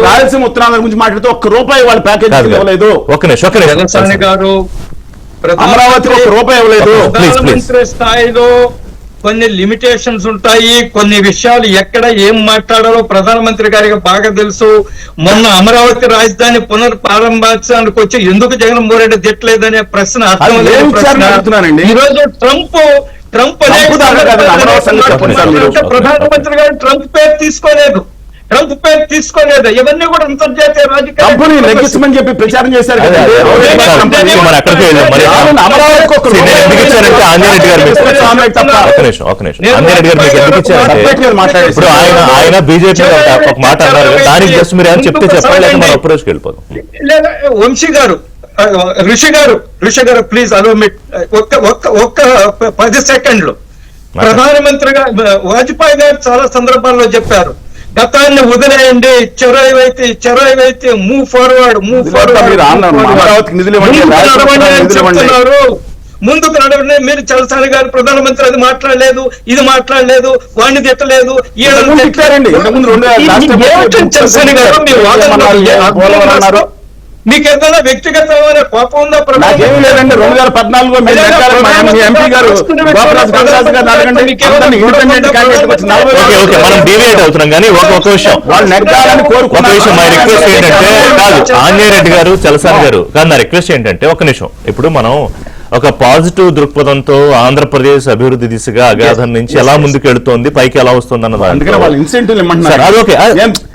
రాయలసీమ ఉత్తరాంధ్ర గురించి మాట్లాడితే ₹1 వాళ్ళ ప్యాకేజ్ ఇవ్వలేదు. అమరావతి ₹1 ఇవ్వలేదు. ప్రధానమంత్రి స్థాయిలో కొన్ని లిమిటేషన్స్ ఉంటాయి, కొన్ని విషయాలు ఎక్కడ ఏం మాట్లాడాలో ప్రధానమంత్రి గారికి బాగా తెలుసు. మొన్న అమరావతి రాజధాని పునర్ప్రారంభించడానికి వచ్చి ఎందుకు జగన్మోహన్ రెడ్డి తిట్టలేదనే ప్రశ్న అర్థం లేదు. ఈ రోజు ట్రంప్ ప్రధానమంత్రి గారు ట్రంప్ పేరు తీసుకోలేదు. ఇవన్నీ కూడా అంతర్జాతీయ రాజకీయం చెప్పి ప్రచారం చేశారు కదా. ఆయన బీజేపీ ఒక మాట అన్నారు, దానికి జస్ట్ మీరు ఏమైనా చెప్తే చెప్పండి, లేదా మన అప్రోచ్కి వెళ్ళిపోతాం. లేదా ఋషి గారు ప్లీజ్ అలో ఒక్క 10 సెకండ్లు. ప్రధానమంత్రిగా వాజ్పేయి గారు చాలా సందర్భాల్లో చెప్పారు, గతాన్ని వదిలేయండి, చెరవైతే మూవ్ ఫార్వర్డ్ చెప్తున్నారు. ముందుకు నడవండి. మీరు చలసాని గారు ప్రధానమంత్రి అది మాట్లాడలేదు, ఇది మాట్లాడలేదు, వాడిని తిట్టలేదు. చలసాని గారు మీ వాదన మీకు ఏదైనా వ్యక్తిగతమైన కోపం ఉందా? లేదండి. 2014లో మనం డివేట్ అవుతున్నాం కానీ ఒక విషయం ఆంజనేయ రెడ్డి గారు, చలసాని గారు కానీ నా రిక్వెస్ట్ ఏంటంటే ఒక నిమిషం. ఇప్పుడు మనం ఒక పాజిటివ్ దృక్పథంతో ఆంధ్రప్రదేశ్ అభివృద్ధి దిశగా అగాధం నుంచి ఎలా ముందుకు వెళుతోంది, పైకి ఎలా వస్తుంది అన్నది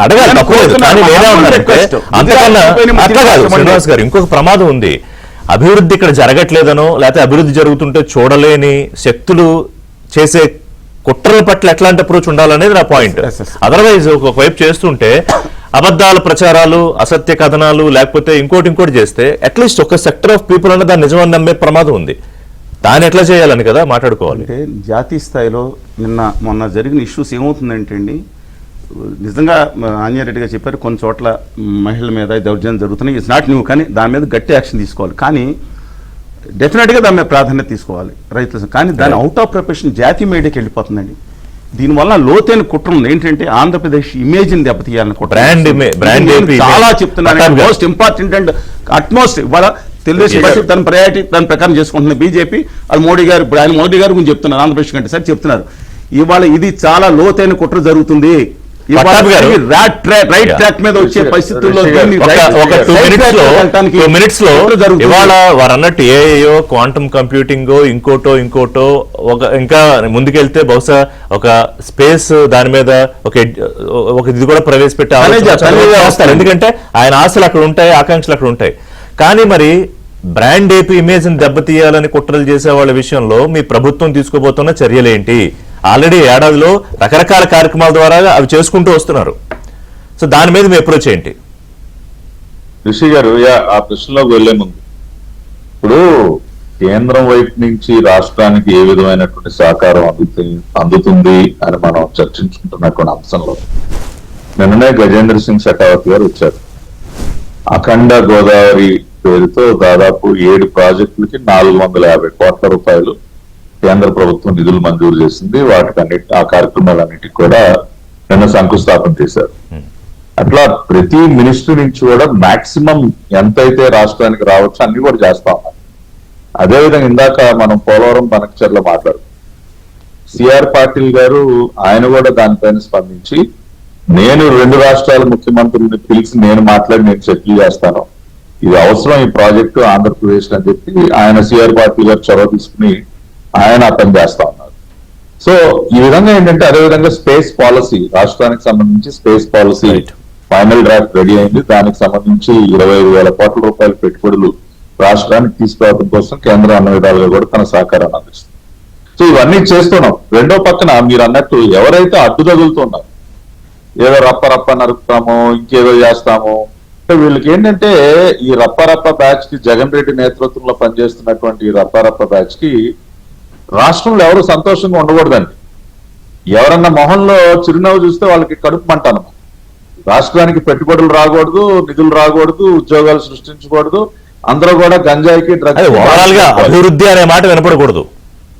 అడగాలి, తప్పలేదు. కానీ నేనే ఉన్నానంటే అంతకన్నా అట్లా కాదు శ్రీనివాస్ గారు, ఇంకొక ప్రమాదం ఉంది. అభివృద్ధి ఇక్కడ జరగట్లేదనో లేకపోతే అభివృద్ధి జరుగుతుంటే చూడలేని శక్తులు చేసే కుట్రల పట్ల ఎట్లాంటి అప్రోచ్ ఉండాలనేది నా పాయింట్. అదర్వైజ్ ఒకవైపు చేస్తుంటే అబద్ధాల ప్రచారాలు, అసత్య కథనాలు, లేకపోతే ఇంకోటి చేస్తే అట్లీస్ట్ ఒక సెక్టర్ ఆఫ్ పీపుల్ అన్న దాన్ని నిజమని నమ్మే ప్రమాదం ఉంది. దాన్ని ఎట్లా చేయాలని కదా మాట్లాడుకోవాలి. అంటే జాతీయ స్థాయిలో మొన్న జరిగిన ఇష్యూస్ ఏమవుతుందంటే అండి, నిజంగా ఆంజనేయ రెడ్డి గారు చెప్పారు, కొన్ని చోట్ల మహిళల మీద దౌర్జన్యం జరుగుతున్నాయి. ఇట్స్ నాట్ న్యూ, కానీ దాని మీద గట్టి యాక్షన్ తీసుకోవాలి. కానీ డెఫినెట్గా దాని మీద ప్రాధాన్యత తీసుకోవాలి రైతులు. కానీ దాని అవుట్ ఆఫ్ ప్రొఫెషన్ జాతీయ మీడియాకి వెళ్ళిపోతుందండి. దీనివల్ల లోతైన కుట్ర ఉంది. ఏంటంటే ఆంధ్రప్రదేశ్ ఇమేజ్ ని దెబ్బతీయాలని కుట్ర. చాలా చెప్తున్నాను, మోస్ట్ ఇంపార్టెంట్ అండ్ అట్మోస్ట్. ఇవాళ తెలుగుదేశం తన ప్రయారిటీ దాని ప్రకారం చేసుకుంటున్న బీజేపీ, అది మోడీ గారు, ఇప్పుడు ఆయన మోడీ గారి గురించి చెప్తున్నారు, ఆంధ్రప్రదేశ్ కంటే సార్ చెప్తున్నారు. ఇవాళ ఇది చాలా లోతైన కుట్ర జరుగుతుంది. రైట్ ట్రాక్ మీద వచ్చే పరిస్థితుల్లో ఒక 2 minutes లో ఇవాళ వారు అన్నట్టు ఏయో క్వాంటమ్ కంప్యూటింగ్ ఇంకోటో ఇంకా ముందుకెళ్తే బహుశా ఒక స్పేస్ దాని మీద ఒక ఇది కూడా ప్రవేశపెట్టే ఆలోచన. ఎందుకంటే ఆయన ఆశలు అక్కడ ఉంటాయి, ఆకాంక్షలు అక్కడ ఉంటాయి. కానీ మరి బ్రాండ్ ఏపీ ఇమేజ్ ని దెబ్బతీయాలని కుట్రలు చేసే వాళ్ళ విషయంలో మీ ప్రభుత్వం తీసుకోబోతున్న చర్యలేంటి? ఆల్రెడీ ఏడాదిలో రకరకాల కార్యక్రమాల ద్వారా అవి చేసుకుంటూ వస్తున్నారు. సో దాని మీద మీ అప్రోచ్ ఏంటి? ఋషి గారు, ఆ ప్రశ్నలోకి వెళ్లే ముందు ఇప్పుడు కేంద్రం వైపు నుంచి రాష్ట్రానికి ఏ విధమైనటువంటి సహకారం అందుతుంది అని మనం చర్చించుకుంటున్నటువంటి అంశంలో నిన్ననే గజేంద్ర సింగ్ షెకావత్ గారు వచ్చారు. అఖండ గోదావరి పేరుతో దాదాపు 7 ప్రాజెక్టులకి 450 కోట్ల రూపాయలు కేంద్ర ప్రభుత్వం నిధులు మంజూరు చేసింది. ఆ కార్యక్రమాలన్నిటికీ కూడా నిన్న శంకుస్థాపన చేశారు. అట్లా ప్రతి మినిస్ట్రీ నుంచి కూడా మాక్సిమం ఎంతైతే రాష్ట్రానికి రావచ్చు అన్ని కూడా చేస్తా ఉన్నారు. అదేవిధంగా ఇందాక మనం పోలవరం బనకచర్ల మాట్లాడు సిఆర్ పాటిల్ గారు ఆయన కూడా దానిపైన స్పందించి నేను 2 రాష్ట్రాల ముఖ్యమంత్రుల్ని పిలిచి నేను సెటిల్ చేస్తాను, ఇది అవసరం ఈ ప్రాజెక్టు ఆంధ్రప్రదేశ్ అని చెప్పి ఆయన సిఆర్ పాటిల్ గారు చొరవ తీసుకుని ఆయన పని చేస్తా ఉన్నారు. సో ఈ విధంగా ఏంటంటే అదేవిధంగా స్పేస్ పాలసీ రాష్ట్రానికి సంబంధించి space policy final draft ready అయింది. దానికి సంబంధించి 25,000 కోట్ల రూపాయల పెట్టుబడులు రాష్ట్రానికి తీసుకురావడం కోసం కేంద్రం అన్ని విధాలుగా కూడా తన సహకారాన్ని అందిస్తుంది. సో ఇవన్నీ చేస్తున్నాం. రెండో పక్కన మీరు అన్నట్టు ఎవరైతే అడ్డు తగులుతున్నారు, ఏదో రప్ప నరుకుతామో ఇంకేదో చేస్తామో, వీళ్ళకి ఏంటంటే ఈ రప్ప బ్యాచ్ కి జగన్ రెడ్డి నేతృత్వంలో పనిచేస్తున్నటువంటి ఈ రప్ప బ్యాచ్ కి రాష్ట్రంలో ఎవరు సంతోషంగా ఉండకూడదండి. ఎవరన్నా మొహంలో చిరునవ్వు చూస్తే వాళ్ళకి కడుపు మంటాను. రాష్ట్రానికి పెట్టుబడులు రాకూడదు, నిధులు రాకూడదు, ఉద్యోగాలు సృష్టించకూడదు, అందరూ కూడా గంజాయికి ఓవరాల్ గా అభివృద్ధి అనే మాట వినపడకూడదు.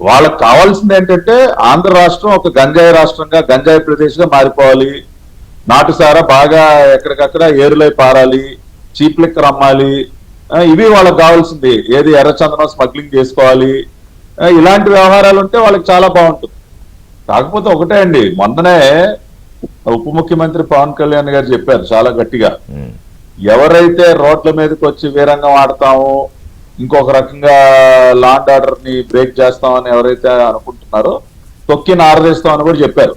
వాళ్ళకి కావాల్సింది ఏంటంటే ఆంధ్ర రాష్ట్రం ఒక గంజాయి రాష్ట్రంగా, గంజాయి ప్రదేశ్ గా మారిపోవాలి, నాటుసారా బాగా ఎక్కడికక్కడ ఏరులై పారాలి, చీప్ లిక్కర్ అమ్మాలి, ఇవి వాళ్ళకి కావాల్సింది. ఏది ఎర్రచందనం స్మగ్లింగ్ చేసుకోవాలి, ఇలాంటి వ్యవహారాలు ఉంటే వాళ్ళకి చాలా బాగుంటుంది. కాకపోతే ఒకటే అండి, మొన్ననే ఉప ముఖ్యమంత్రి పవన్ కళ్యాణ్ గారు చెప్పారు చాలా గట్టిగా, ఎవరైతే రోడ్ల మీదకి వచ్చి వీరంగం ఆడతామో, ఇంకొక రకంగా లా అండ్ ఆర్డర్ ని బ్రేక్ చేస్తామని ఎవరైతే అనుకుంటున్నారో తొక్కి నారదీస్తామని కూడా చెప్పారు.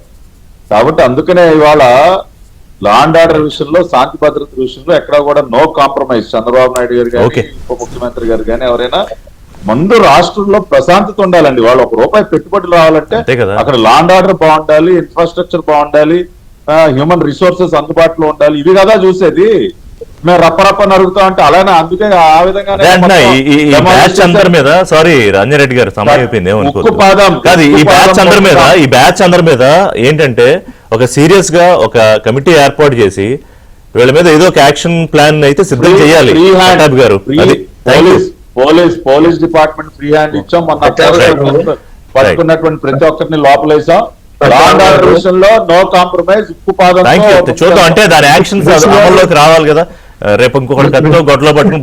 కాబట్టి అందుకనే ఇవాళ లా అండ్ ఆర్డర్ విషయంలో, శాంతి భద్రత విషయంలో ఎక్కడా కూడా నో కాంప్రమైజ్. చంద్రబాబు నాయుడు గారు కానీ, ఉప ముఖ్యమంత్రి గారు కానీ ఎవరైనా ముందు రాష్ట్రంలో ప్రశాంతత ఉండాలండి. వాళ్ళు ₹1 పెట్టుబడులు రావాలంటే అక్కడ లా అండ్ ఆర్డర్ బాగుండాలి, ఇన్ఫ్రాస్ట్రక్చర్ బాగుండాలి, హ్యూమన్ రిసోర్సెస్ అందుబాటులో ఉండాలి. ఇవి కదా చూసేది. మేము రప్ప నరుగుతాం అంటే అలానే, అందుకే ఆ విధంగా మీద సారీ రంజన్ రెడ్డి గారు సమయం అయిపోయింది కాదు. ఈ బ్యాచ్ అందరి మీద ఏంటంటే ఒక సీరియస్ గా ఒక కమిటీ ఏర్పాటు చేసి వీళ్ళ మీద ఏదో ఒక యాక్షన్ ప్లాన్ అయితే సిద్ధం చేయాలి గారు. పోలీస్ డిపార్ట్మెంట్ ఫ్రీ హ్యాండ్ ఇచ్చాం. మొన్న పట్టుకున్నటువంటి ప్రతి ఒక్కరిని లోపలేసాం. విషయంలో నో కాంప్రమైజ్. ఉక్కు పాదం చూద్దాం. అంటే దాని యాక్షన్స్ అమల్లోకి రావాలి కదా. రేపు ఇంకొకటి గొడ్డలో పట్టుకుని